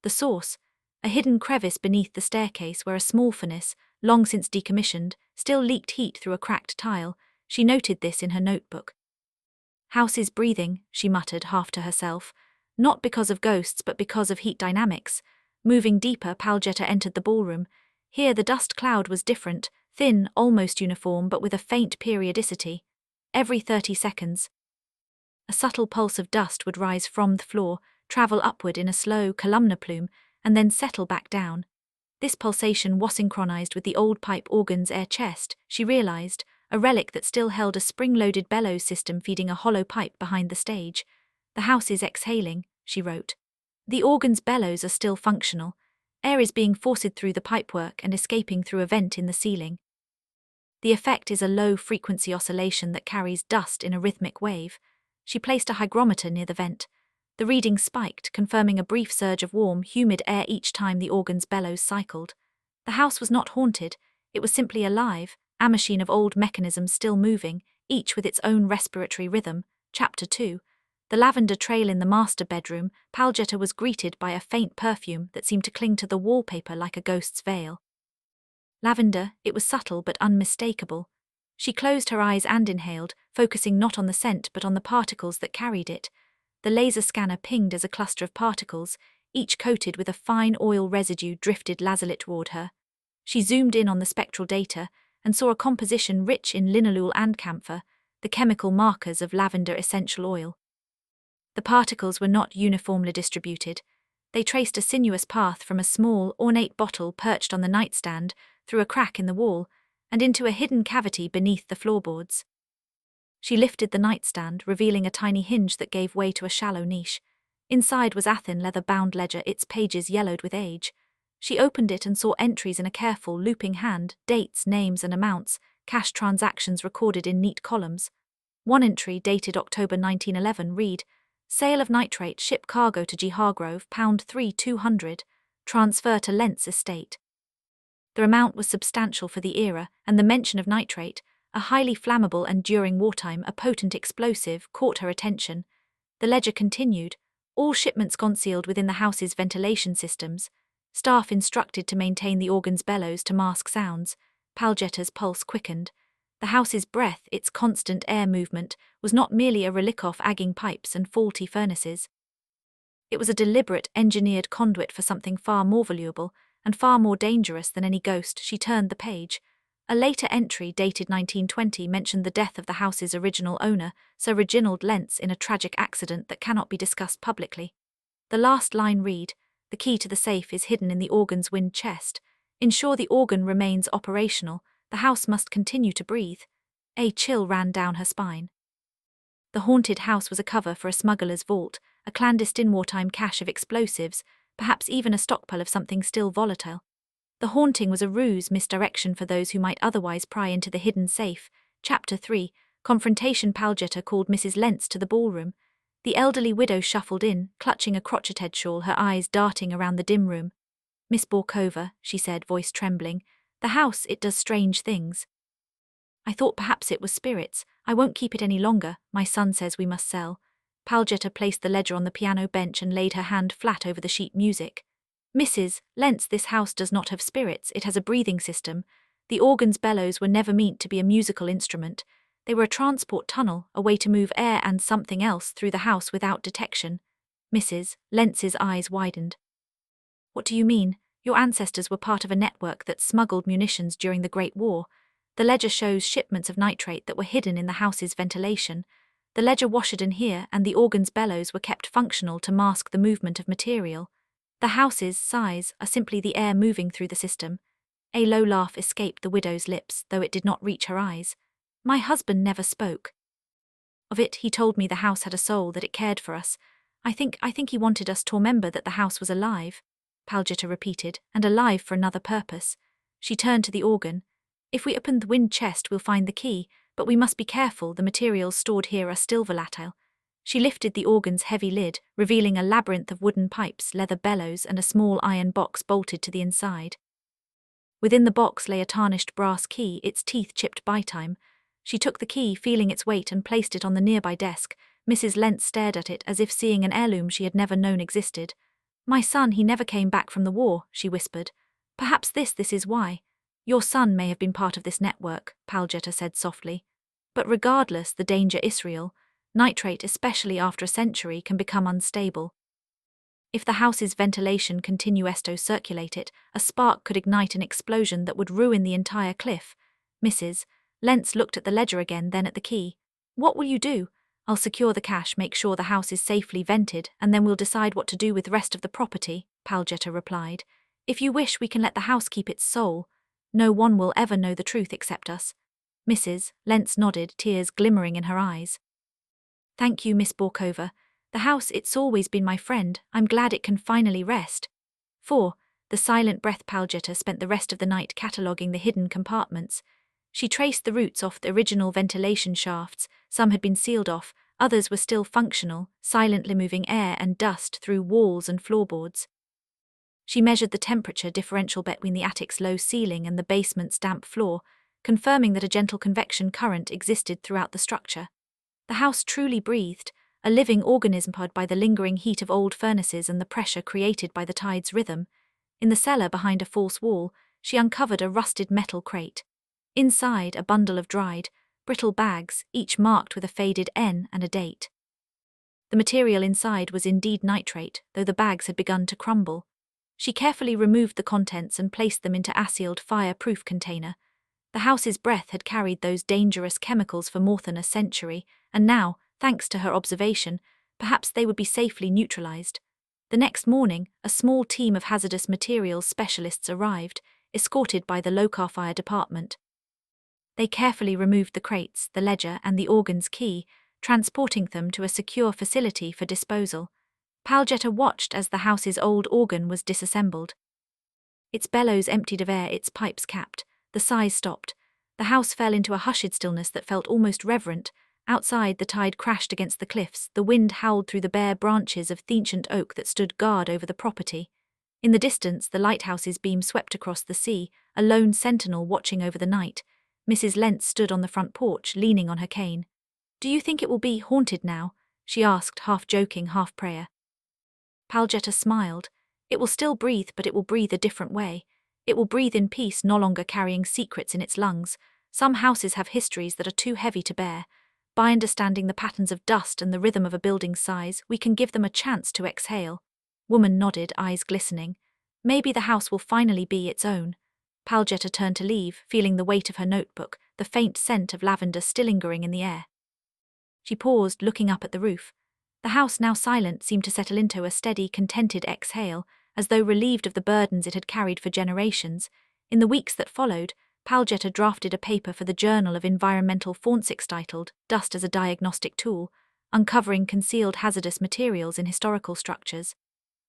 The source, a hidden crevice beneath the staircase where a small furnace, long since decommissioned, still leaked heat through a cracked tile. She noted this in her notebook. "House is breathing," she muttered half to herself, not because of ghosts but because of heat dynamics. Moving deeper, Paljetta entered the ballroom. Here the dust cloud was different, thin, almost uniform, but with a faint periodicity. Every 30 seconds, a subtle pulse of dust would rise from the floor, travel upward in a slow columnar plume, and then settle back down. This pulsation was synchronized with the old pipe organ's air chest, she realized, a relic that still held a spring-loaded bellows system feeding a hollow pipe behind the stage. "The house is exhaling," she wrote. "The organ's bellows are still functional. Air is being forced through the pipework and escaping through a vent in the ceiling. The effect is a low-frequency oscillation that carries dust in a rhythmic wave." She placed a hygrometer near the vent. The reading spiked, confirming a brief surge of warm, humid air each time the organ's bellows cycled. The house was not haunted. It was simply alive, a machine of old mechanisms still moving, each with its own respiratory rhythm. Chapter 2. The lavender trail in the master bedroom. Paljetta was greeted by a faint perfume that seemed to cling to the wallpaper like a ghost's veil. Lavender, it was subtle but unmistakable. She closed her eyes and inhaled, focusing not on the scent but on the particles that carried it. The laser scanner pinged as a cluster of particles, each coated with a fine oil residue, drifted lazuli toward her. She zoomed in on the spectral data and saw a composition rich in linalool and camphor, the chemical markers of lavender essential oil. The particles were not uniformly distributed. They traced a sinuous path from a small, ornate bottle perched on the nightstand, through a crack in the wall, and into a hidden cavity beneath the floorboards. She lifted the nightstand, revealing a tiny hinge that gave way to a shallow niche. Inside was a thin leather-bound ledger, its pages yellowed with age. She opened it and saw entries in a careful, looping hand, dates, names and amounts, cash transactions recorded in neat columns. One entry, dated October 1911, read, "Sale of nitrate, ship cargo to G. Hargrove, £3 200, transfer to Lentz estate." The amount was substantial for the era, and the mention of nitrate, a highly flammable and during wartime a potent explosive, caught her attention. The ledger continued, "All shipments concealed within the house's ventilation systems. Staff instructed to maintain the organ's bellows to mask sounds." Paljetta's pulse quickened. The house's breath, its constant air movement, was not merely a relic of agging pipes and faulty furnaces. It was a deliberate, engineered conduit for something far more valuable and far more dangerous than any ghost. She turned the page. A later entry, dated 1920, mentioned the death of the house's original owner, Sir Reginald Lentz, in a tragic accident that cannot be discussed publicly. The last line read, "The key to the safe is hidden in the organ's wind chest. Ensure the organ remains operational. The house must continue to breathe." A chill ran down her spine. The haunted house was a cover for a smuggler's vault, a clandestine wartime cache of explosives, perhaps even a stockpile of something still volatile. The haunting was a ruse, misdirection for those who might otherwise pry into the hidden safe. Chapter 3. Confrontation. Paljetta called Mrs. Lentz to the ballroom. The elderly widow shuffled in, clutching a crotcheted shawl, her eyes darting around the dim room. "Miss Borkova," she said, voice trembling, "the house, it does strange things. I thought perhaps it was spirits. I won't keep it any longer. My son says we must sell." Paljetta placed the ledger on the piano bench and laid her hand flat over the sheet music. "Mrs. Lentz, this house does not have spirits, it has a breathing system. The organ's bellows were never meant to be a musical instrument. They were a transport tunnel, a way to move air and something else through the house without detection." Mrs. Lentz's eyes widened. "What do you mean? Your ancestors were part of a network that smuggled munitions during the Great War. The ledger shows shipments of nitrate that were hidden in the house's ventilation. The ledger washed in here, and the organ's bellows were kept functional to mask the movement of material. The house's sighs are simply the air moving through the system. A low laugh escaped the widow's lips, though it did not reach her eyes. My husband never spoke of it. He told me the house had a soul, that it cared for us. I think he wanted us to remember that the house was alive, Palgetta repeated, and alive for another purpose. She turned to the organ. If we open the wind chest, we'll find the key, but we must be careful, the materials stored here are still volatile. She lifted the organ's heavy lid, revealing a labyrinth of wooden pipes, leather bellows, and a small iron box bolted to the inside. Within the box lay a tarnished brass key, its teeth chipped by time. She took the key, feeling its weight, and placed it on the nearby desk. Mrs. Lentz stared at it as if seeing an heirloom she had never known existed. My son, he never came back from the war, she whispered. Perhaps this is why. Your son may have been part of this network, Palgetta said softly. But regardless, the danger is real. Nitrate, especially after a century, can become unstable. If the house's ventilation continues to circulate it, a spark could ignite an explosion that would ruin the entire cliff. Mrs. Lentz looked at the ledger again, then at the key. What will you do? I'll secure the cash, make sure the house is safely vented, and then we'll decide what to do with the rest of the property, Palgetta replied. If you wish, we can let the house keep its soul. No one will ever know the truth except us. Mrs. Lentz nodded, tears glimmering in her eyes. Thank you, Miss Borkova. The house, it's always been my friend. I'm glad it can finally rest. 4. The silent breath. Palgetta spent the rest of the night cataloguing the hidden compartments. She traced the routes off the original ventilation shafts. Some had been sealed off, others were still functional, silently moving air and dust through walls and floorboards. She measured the temperature differential between the attic's low ceiling and the basement's damp floor, confirming that a gentle convection current existed throughout the structure. The house truly breathed, a living organism powered by the lingering heat of old furnaces and the pressure created by the tide's rhythm. In the cellar behind a false wall, she uncovered a rusted metal crate. Inside, a bundle of dried, brittle bags, each marked with a faded N and a date. The material inside was indeed nitrate, though the bags had begun to crumble. She carefully removed the contents and placed them into a sealed fire-proof container. The house's breath had carried those dangerous chemicals for more than a century, and now, thanks to her observation, perhaps they would be safely neutralized. The next morning, a small team of hazardous materials specialists arrived, escorted by the local fire department. They carefully removed the crates, the ledger, and the organ's key, transporting them to a secure facility for disposal. Palgetta watched as the house's old organ was disassembled. Its bellows emptied of air, its pipes capped. The sighs stopped. The house fell into a hushed stillness that felt almost reverent. Outside, the tide crashed against the cliffs, the wind howled through the bare branches of the ancient oak that stood guard over the property. In the distance, the lighthouse's beam swept across the sea, a lone sentinel watching over the night. Mrs. Lentz stood on the front porch, leaning on her cane. Do you think it will be haunted now? She asked, half joking, half prayer. Palgetta smiled. It will still breathe, but it will breathe a different way. It will breathe in peace, no longer carrying secrets in its lungs. Some houses have histories that are too heavy to bear. By understanding the patterns of dust and the rhythm of a building's size, we can give them a chance to exhale. Woman nodded, eyes glistening. Maybe the house will finally be its own. Palgetta turned to leave, feeling the weight of her notebook, the faint scent of lavender still lingering in the air. She paused, looking up at the roof. The house, now silent, seemed to settle into a steady, contented exhale, as though relieved of the burdens it had carried for generations. In the weeks that followed, Palgetta drafted a paper for the Journal of Environmental Forensics titled Dust as a Diagnostic Tool, uncovering concealed hazardous materials in historical structures.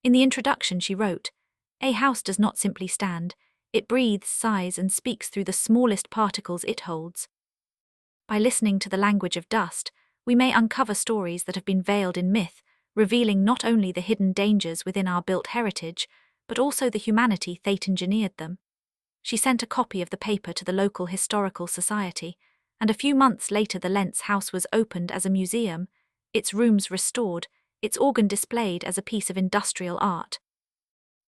In the introduction she wrote, "A house does not simply stand, it breathes, sighs, and speaks through the smallest particles it holds." By listening to the language of dust, we may uncover stories that have been veiled in myth, revealing not only the hidden dangers within our built heritage, but also the humanity that engineered them. She sent a copy of the paper to the local historical society, and a few months later the Lentz house was opened as a museum, its rooms restored, its organ displayed as a piece of industrial art.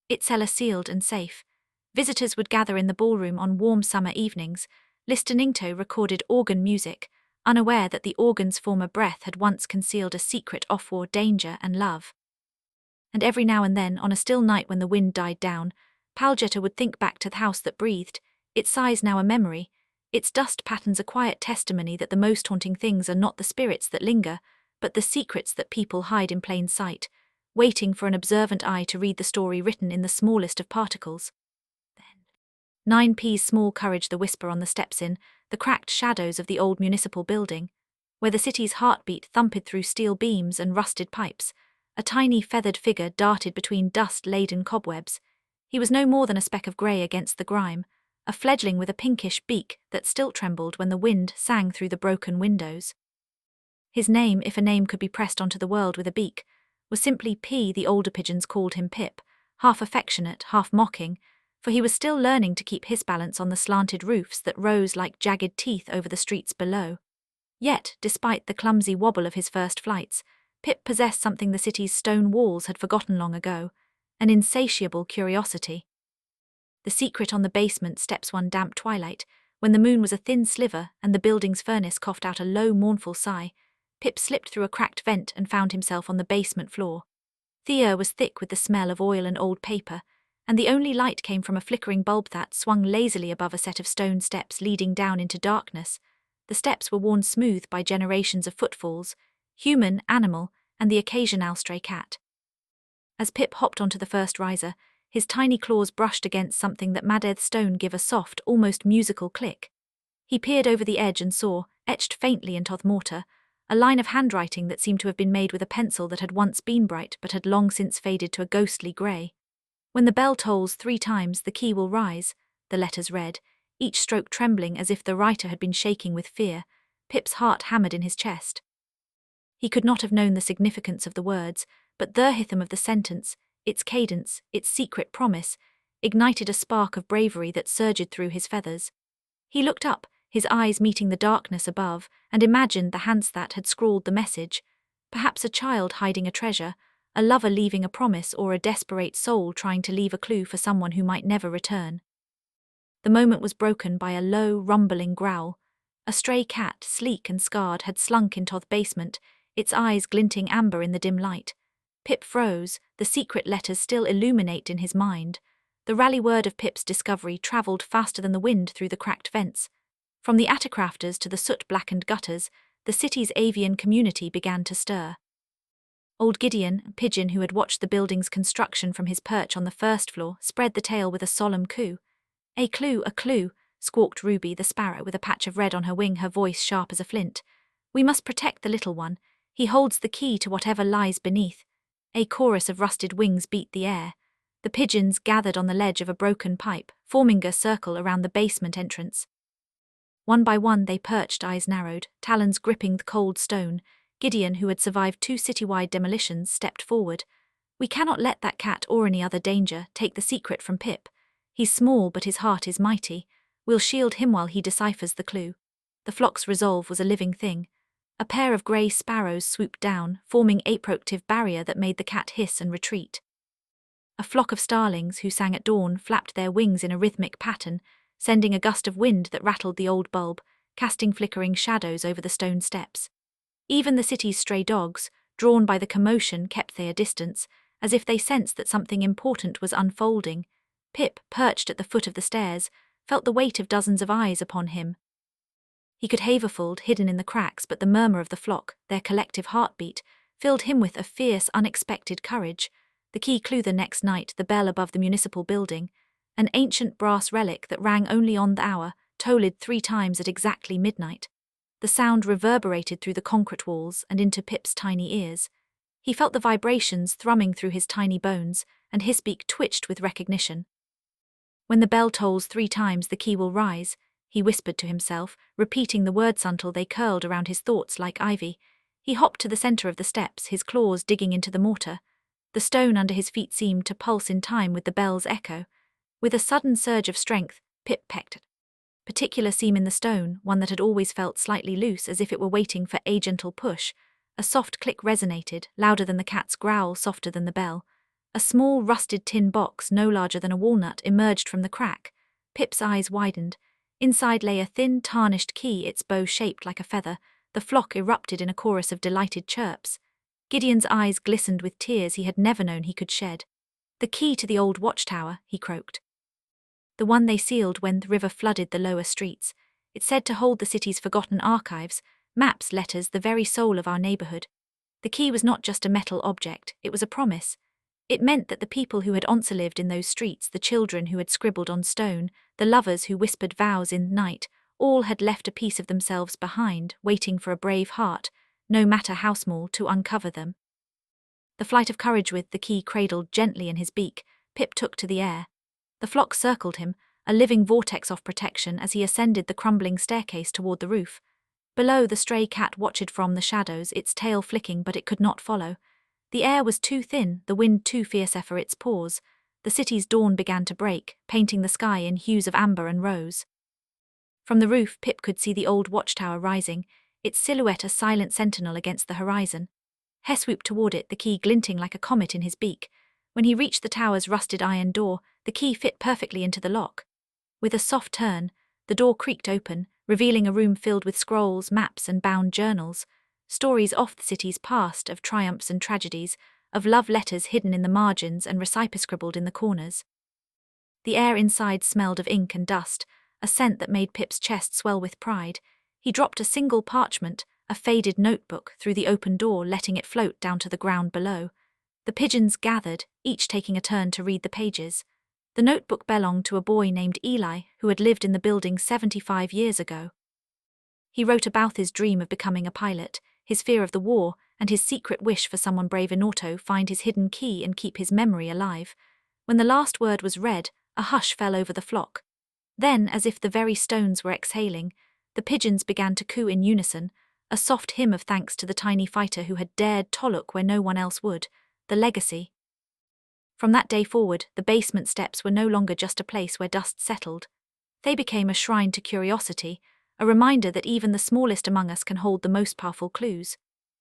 Its cellar sealed and safe. Visitors would gather in the ballroom on warm summer evenings, listening to recorded organ music, unaware that the organ's former breath had once concealed a secret off-war danger and love. And every now and then, on a still night when the wind died down, Palgetta would think back to the house that breathed, its sighs now a memory, its dust patterns a quiet testimony that the most haunting things are not the spirits that linger, but the secrets that people hide in plain sight, waiting for an observant eye to read the story written in the smallest of particles. 9p's small courage, the whisper on the steps in, the cracked shadows of the old municipal building, where the city's heartbeat thumped through steel beams and rusted pipes. A tiny feathered figure darted between dust-laden cobwebs. He was no more than a speck of grey against the grime, a fledgling with a pinkish beak that still trembled when the wind sang through the broken windows. His name, if a name could be pressed onto the world with a beak, was simply P. The older pigeons called him Pip, half affectionate, half mocking, for he was still learning to keep his balance on the slanted roofs that rose like jagged teeth over the streets below. Yet, despite the clumsy wobble of his first flights, Pip possessed something the city's stone walls had forgotten long ago, an insatiable curiosity. The secret on the basement steps one damp twilight, when the moon was a thin sliver and the building's furnace coughed out a low, mournful sigh, Pip slipped through a cracked vent and found himself on the basement floor. The air was thick with the smell of oil and old paper, and the only light came from a flickering bulb that swung lazily above a set of stone steps leading down into darkness. The steps were worn smooth by generations of footfalls, human, animal, and the occasional stray cat. As Pip hopped onto the first riser, his tiny claws brushed against something that made the stone give a soft, almost musical click. He peered over the edge and saw, etched faintly into the mortar, a line of handwriting that seemed to have been made with a pencil that had once been bright but had long since faded to a ghostly grey. "When the bell tolls 3 times, the key will rise," the letters read, each stroke trembling as if the writer had been shaking with fear. Pip's heart hammered in his chest. He could not have known the significance of the words, but the rhythm of the sentence, its cadence, its secret promise, ignited a spark of bravery that surged through his feathers. He looked up, his eyes meeting the darkness above, and imagined the hands that had scrawled the message. Perhaps a child hiding a treasure, a lover leaving a promise, or a desperate soul trying to leave a clue for someone who might never return. The moment was broken by a low, rumbling growl. A stray cat, sleek and scarred, had slunk into the basement, its eyes glinting amber in the dim light. Pip froze, the secret letters still illuminate in his mind. The rally word of Pip's discovery travelled faster than the wind through the cracked vents. From the atticrafters to the soot-blackened gutters, the city's avian community began to stir. Old Gideon, a pigeon who had watched the building's construction from his perch on the first floor, spread the tale with a solemn coo. A clue, squawked Ruby the sparrow with a patch of red on her wing, her voice sharp as a flint. "We must protect the little one. He holds the key to whatever lies beneath." A chorus of rusted wings beat the air. The pigeons gathered on the ledge of a broken pipe, forming a circle around the basement entrance. One by one they perched, eyes narrowed, talons gripping the cold stone. Gideon, who had survived 2 citywide demolitions, stepped forward. "We cannot let that cat or any other danger take the secret from Pip. He's small but his heart is mighty. We'll shield him while he deciphers the clue." The flock's resolve was a living thing. A pair of grey sparrows swooped down, forming a protective barrier that made the cat hiss and retreat. A flock of starlings who sang at dawn flapped their wings in a rhythmic pattern, sending a gust of wind that rattled the old bulb, casting flickering shadows over the stone steps. Even the city's stray dogs, drawn by the commotion, kept their distance, as if they sensed that something important was unfolding. Pip, perched at the foot of the stairs, felt the weight of dozens of eyes upon him. He could haverfold, hidden in the cracks, but the murmur of the flock, their collective heartbeat, filled him with a fierce, unexpected courage. The key clue the next night, the bell above the municipal building, an ancient brass relic that rang only on the hour, tolled 3 times at exactly midnight. The sound reverberated through the concrete walls and into Pip's tiny ears. He felt the vibrations thrumming through his tiny bones, and his beak twitched with recognition. "When the bell tolls 3 times, the key will rise," he whispered to himself, repeating the words until they curled around his thoughts like ivy. He hopped to the center of the steps, his claws digging into the mortar. The stone under his feet seemed to pulse in time with the bell's echo. With a sudden surge of strength, Pip pecked a particular seam in the stone, one that had always felt slightly loose, as if it were waiting for a gentle push. A soft click resonated, louder than the cat's growl, softer than the bell. A small rusted tin box, no larger than a walnut, emerged from the crack. Pip's eyes widened. Inside lay a thin, tarnished key, its bow shaped like a feather. The flock erupted in a chorus of delighted chirps. Gideon's eyes glistened with tears he had never known he could shed. "The key to the old watchtower," he croaked. "The one they sealed when the river flooded the lower streets. It's said to hold the city's forgotten archives, maps, letters, the very soul of our neighborhood. The key was not just a metal object, it was a promise. It meant that the people who had once lived in those streets, the children who had scribbled on stone, the lovers who whispered vows in night, all had left a piece of themselves behind, waiting for a brave heart, no matter how small, to uncover them. The flight of courage with the key cradled gently in his beak, Pip took to the air. The flock circled him, a living vortex of protection as he ascended the crumbling staircase toward the roof. Below, the stray cat watched from the shadows, its tail flicking, but it could not follow. The air was too thin, the wind too fierce for its paws. The city's dawn began to break, painting the sky in hues of amber and rose. From the roof, Pip could see the old watchtower rising, its silhouette a silent sentinel against the horizon. He swooped toward it, the key glinting like a comet in his beak. When he reached the tower's rusted iron door, the key fit perfectly into the lock. With a soft turn, the door creaked open, revealing a room filled with scrolls, maps, and bound journals, stories of the city's past, of triumphs and tragedies, of love letters hidden in the margins and recipes scribbled in the corners. The air inside smelled of ink and dust, a scent that made Pip's chest swell with pride. He dropped a single parchment, a faded notebook, through the open door, letting it float down to the ground below. The pigeons gathered, each taking a turn to read the pages. The notebook belonged to a boy named Eli, who had lived in the building 75 years ago. He wrote about his dream of becoming a pilot, his fear of the war, and his secret wish for someone brave enough to find his hidden key and keep his memory alive. When the last word was read, a hush fell over the flock. Then, as if the very stones were exhaling, the pigeons began to coo in unison, a soft hymn of thanks to the tiny fighter who had dared to look where no one else would, the legacy. From that day forward, the basement steps were no longer just a place where dust settled. They became a shrine to curiosity, a reminder that even the smallest among us can hold the most powerful clues.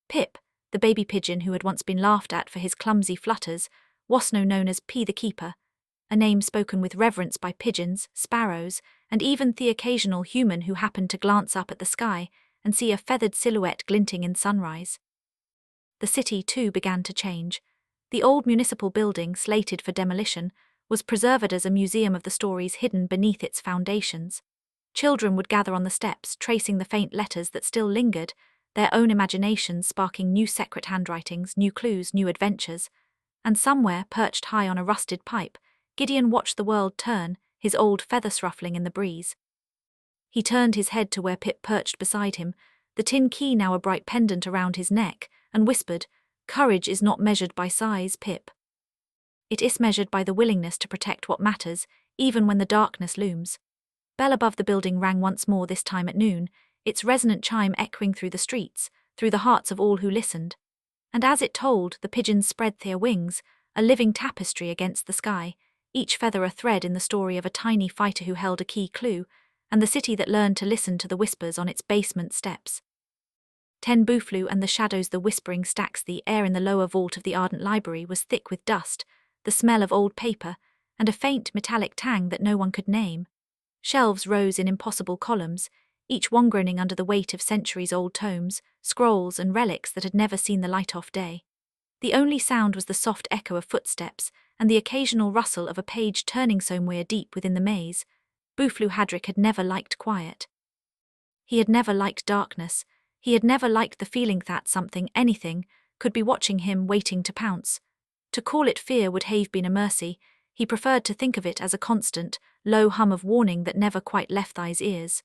Pip, the baby pigeon who had once been laughed at for his clumsy flutters, was now known as P the Keeper, a name spoken with reverence by pigeons, sparrows, and even the occasional human who happened to glance up at the sky and see a feathered silhouette glinting in sunrise. The city, too, began to change. The old municipal building, slated for demolition, was preserved as a museum of the stories hidden beneath its foundations. Children would gather on the steps, tracing the faint letters that still lingered, their own imaginations sparking new secret handwritings, new clues, new adventures. And somewhere, perched high on a rusted pipe, Gideon watched the world turn, his old feathers ruffling in the breeze. He turned his head to where Pip perched beside him, the tin key now a bright pendant around his neck, and whispered, "Courage is not measured by size, Pip. It is measured by the willingness to protect what matters, even when the darkness looms." Bell above the building rang once more, this time at noon, its resonant chime echoing through the streets, through the hearts of all who listened. And as it tolled, the pigeons spread their wings, a living tapestry against the sky, each feather a thread in the story of a tiny fighter who held a key clue, and the city that learned to listen to the whispers on its basement steps. Ten Boo flew, and the shadows, the whispering stacks. The air in the lower vault of the ardent library was thick with dust, the smell of old paper, and a faint metallic tang that no one could name. Shelves rose in impossible columns, each one groaning under the weight of centuries-old tomes, scrolls, and relics that had never seen the light of day. The only sound was the soft echo of footsteps and the occasional rustle of a page turning somewhere deep within the maze. Boofloo Hadrick had never liked quiet. He had never liked darkness. He had never liked the feeling that something, anything, could be watching him, waiting to pounce. To call it fear would have been a mercy. He preferred to think of it as a constant, low hum of warning that never quite left his ears.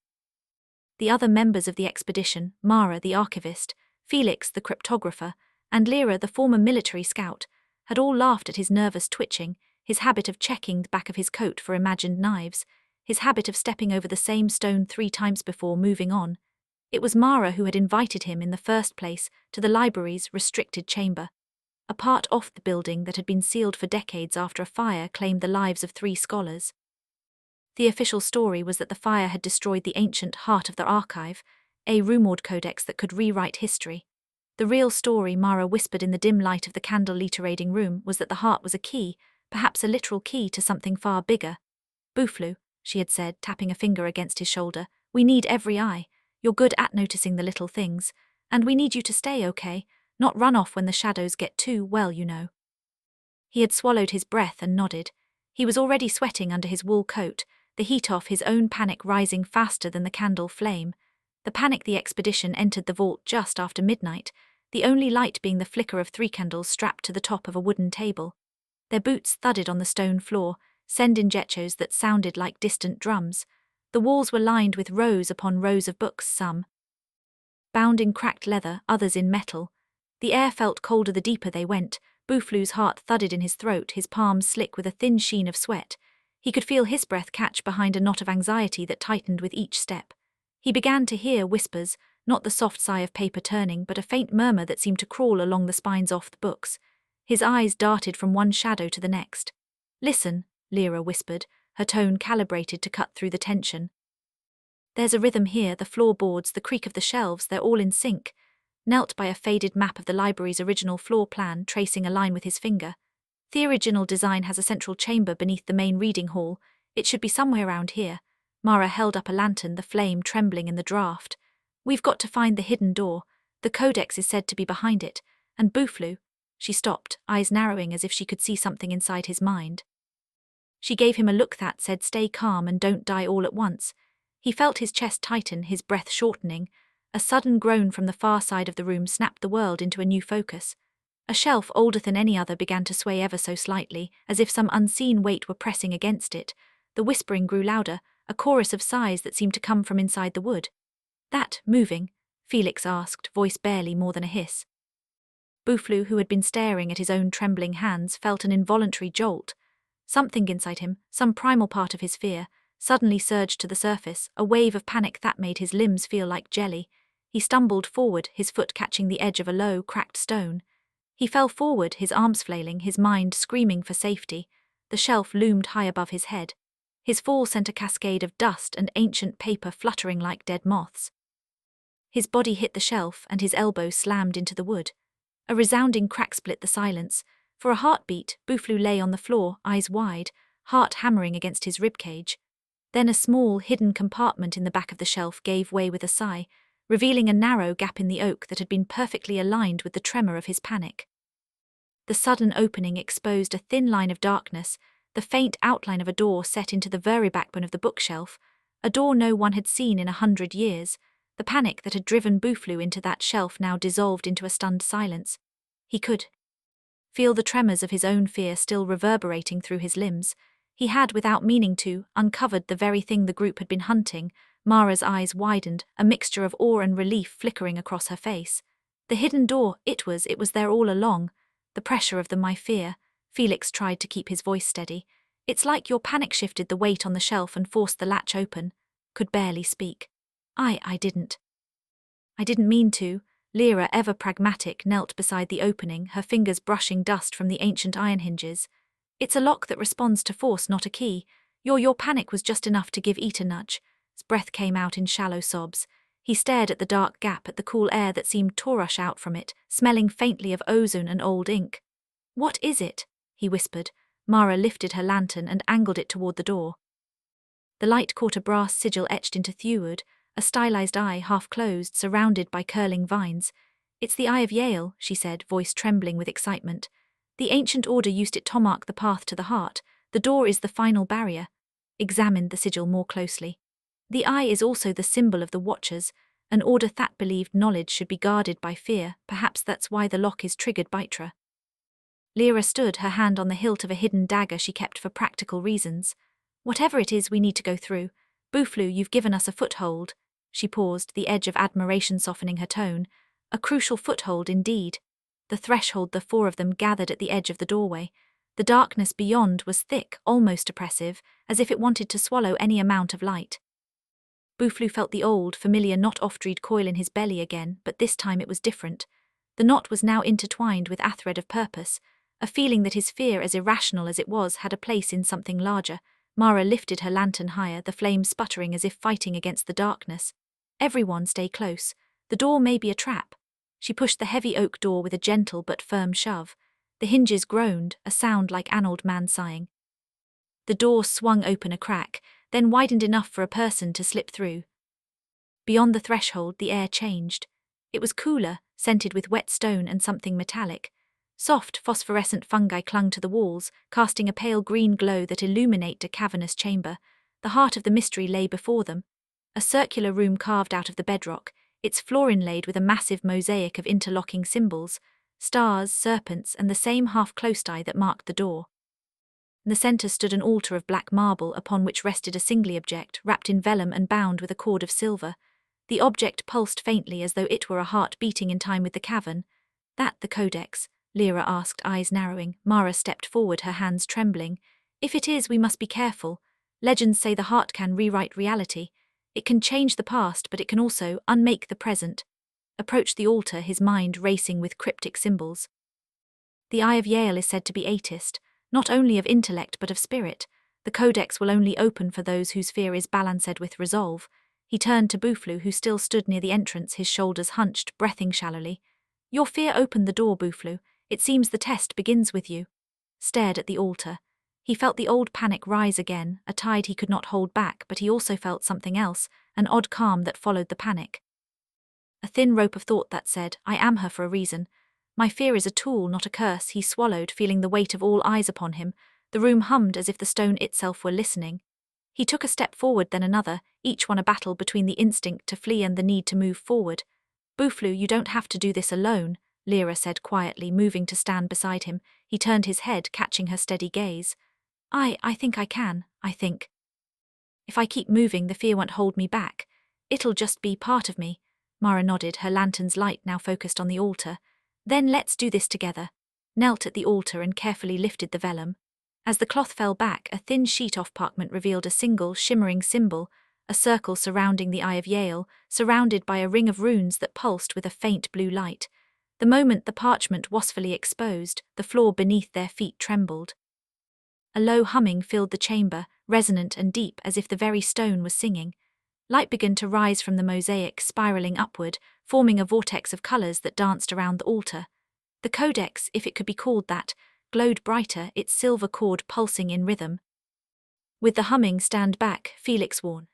The other members of the expedition, Mara the archivist, Felix the cryptographer, and Lyra the former military scout, had all laughed at his nervous twitching, his habit of checking the back of his coat for imagined knives, his habit of stepping over the same stone 3 times before moving on. It was Mara who had invited him in the first place to the library's restricted chamber, a part of the building that had been sealed for decades after a fire claimed the lives of 3 scholars. The official story was that the fire had destroyed the ancient heart of the archive, a rumored codex that could rewrite history. The real story, Mara whispered in the dim light of the candle-lit room, was that the heart was a key, perhaps a literal key to something far bigger. "Boofloo," she had said, tapping a finger against his shoulder, "we need every eye. You're good at noticing the little things, and we need you to stay okay, not run off when the shadows get too well, you know." He had swallowed his breath and nodded. He was already sweating under his wool coat, the heat of his own panic rising faster than the candle flame. The expedition entered the vault just after midnight, the only light being the flicker of 3 candles strapped to the top of a wooden table. Their boots thudded on the stone floor, sending echos that sounded like distant drums. The walls were lined with rows upon rows of books, some bound in cracked leather, others in metal. The air felt colder the deeper they went. Bouflou's heart thudded in his throat, his palms slick with a thin sheen of sweat. He could feel his breath catch behind a knot of anxiety that tightened with each step. He began to hear whispers, not the soft sigh of paper turning, but a faint murmur that seemed to crawl along the spines off the books. His eyes darted from one shadow to the next. "Listen," Lyra whispered, her tone calibrated to cut through the tension. "There's a rhythm here, the floorboards, the creak of the shelves, they're all in sync." Knelt by a faded map of the library's original floor plan, tracing a line with his finger. "The original design has a central chamber beneath the main reading hall. It should be somewhere around here." Mara held up a lantern, the flame trembling in the draught. "We've got to find the hidden door. The codex is said to be behind it. And Boufflou—" She stopped, eyes narrowing as if she could see something inside his mind. She gave him a look that said, "Stay calm and don't die all at once." He felt his chest tighten, his breath shortening. A sudden groan from the far side of the room snapped the world into a new focus. A shelf older than any other began to sway ever so slightly, as if some unseen weight were pressing against it. The whispering grew louder, a chorus of sighs that seemed to come from inside the wood. "That moving?" Felix asked, voice barely more than a hiss. Boufflou, who had been staring at his own trembling hands, felt an involuntary jolt. Something inside him, some primal part of his fear, suddenly surged to the surface, a wave of panic that made his limbs feel like jelly. He stumbled forward, his foot catching the edge of a low, cracked stone. He fell forward, his arms flailing, his mind screaming for safety. The shelf loomed high above his head. His fall sent a cascade of dust and ancient paper fluttering like dead moths. His body hit the shelf, and his elbow slammed into the wood. A resounding crack split the silence. For a heartbeat, Boufflou lay on the floor, eyes wide, heart hammering against his ribcage. Then a small, hidden compartment in the back of the shelf gave way with a sigh, revealing a narrow gap in the oak that had been perfectly aligned with the tremor of his panic. The sudden opening exposed a thin line of darkness, the faint outline of a door set into the very backbone of the bookshelf, a door no one had seen in 100 years. The panic that had driven Boufflou into that shelf now dissolved into a stunned silence. He could feel the tremors of his own fear still reverberating through his limbs. He had, without meaning to, uncovered the very thing the group had been hunting. Mara's eyes widened, a mixture of awe and relief flickering across her face. The hidden door, it was there all along. The pressure of my fear. Felix tried to keep his voice steady. "It's like your panic shifted the weight on the shelf and forced the latch open." Could barely speak. I didn't mean to." Lyra, ever pragmatic, knelt beside the opening, her fingers brushing dust from the ancient iron hinges. "It's a lock that responds to force, not a key. Your panic was just enough to give Eat a nudge." His breath came out in shallow sobs. He stared at the dark gap, at the cool air that seemed to rush out from it, smelling faintly of ozone and old ink. "What is it?" he whispered. Mara lifted her lantern and angled it toward the door. The light caught a brass sigil etched into thewwood, a stylized eye half closed, surrounded by curling vines. "It's the Eye of Yale," she said, voice trembling with excitement. "The ancient order used it to mark the path to the heart. The door is the final barrier." Examined the sigil more closely. "The eye is also the symbol of the Watchers, an order that believed knowledge should be guarded by fear. Perhaps that's why the lock is triggered by Tra." Lyra stood, her hand on the hilt of a hidden dagger she kept for practical reasons. "Whatever it is, we need to go through. Boufflou, you've given us a foothold." She paused, the edge of admiration softening her tone. "A crucial foothold indeed." The threshold, the four of them gathered at the edge of the doorway. The darkness beyond was thick, almost oppressive, as if it wanted to swallow any amount of light. Boufflou felt the old, familiar knot-off-dreed coil in his belly again, but this time it was different. The knot was now intertwined with a thread of purpose, a feeling that his fear, as irrational as it was, had a place in something larger. Mara lifted her lantern higher, the flame sputtering as if fighting against the darkness. "Everyone stay close. The door may be a trap." She pushed the heavy oak door with a gentle but firm shove. The hinges groaned, a sound like an old man sighing. The door swung open a crack, then widened enough for a person to slip through. Beyond the threshold, the air changed. It was cooler, scented with wet stone and something metallic. Soft, phosphorescent fungi clung to the walls, casting a pale green glow that illuminated a cavernous chamber. The heart of the mystery lay before them. A circular room carved out of the bedrock, its floor inlaid with a massive mosaic of interlocking symbols, stars, serpents, and the same half-closed eye that marked the door. In the center stood an altar of black marble upon which rested a singly object wrapped in vellum and bound with a cord of silver. The object pulsed faintly as though it were a heart beating in time with the cavern. That the codex? Lyra asked, eyes narrowing. Mara stepped forward, her hands trembling. If it is, we must be careful. Legends say the heart can rewrite reality. It can change the past, but it can also unmake the present. Approached the altar, his mind racing with cryptic symbols. The Eye of Yale is said to be atheist, not only of intellect but of spirit. The codex will only open for those whose fear is balanced with resolve. He turned to Bouflou, who still stood near the entrance, his shoulders hunched, breathing shallowly. Your fear opened the door, Bouflou. It seems the test begins with you. Stared at the altar. He felt the old panic rise again, a tide he could not hold back, but he also felt something else, an odd calm that followed the panic. A thin rope of thought that said, I am her for a reason. My fear is a tool, not a curse, he swallowed, feeling the weight of all eyes upon him. The room hummed as if the stone itself were listening. He took a step forward, then another, each one a battle between the instinct to flee and the need to move forward. Bouflou, you don't have to do this alone, Lyra said quietly, moving to stand beside him. He turned his head, catching her steady gaze. I think I can, I think. If I keep moving, the fear won't hold me back. It'll just be part of me. Mara nodded, her lantern's light now focused on the altar. Then let's do this together. Knelt at the altar and carefully lifted the vellum. As the cloth fell back, a thin sheet off parchment revealed a single, shimmering symbol, a circle surrounding the Eye of Yale, surrounded by a ring of runes that pulsed with a faint blue light. The moment the parchment was fully exposed, the floor beneath their feet trembled. A low humming filled the chamber, resonant and deep as if the very stone was singing. Light began to rise from the mosaic, spiraling upward, forming a vortex of colors that danced around the altar. The codex, if it could be called that, glowed brighter, its silver cord pulsing in rhythm. With the humming, stand back, Felix warned.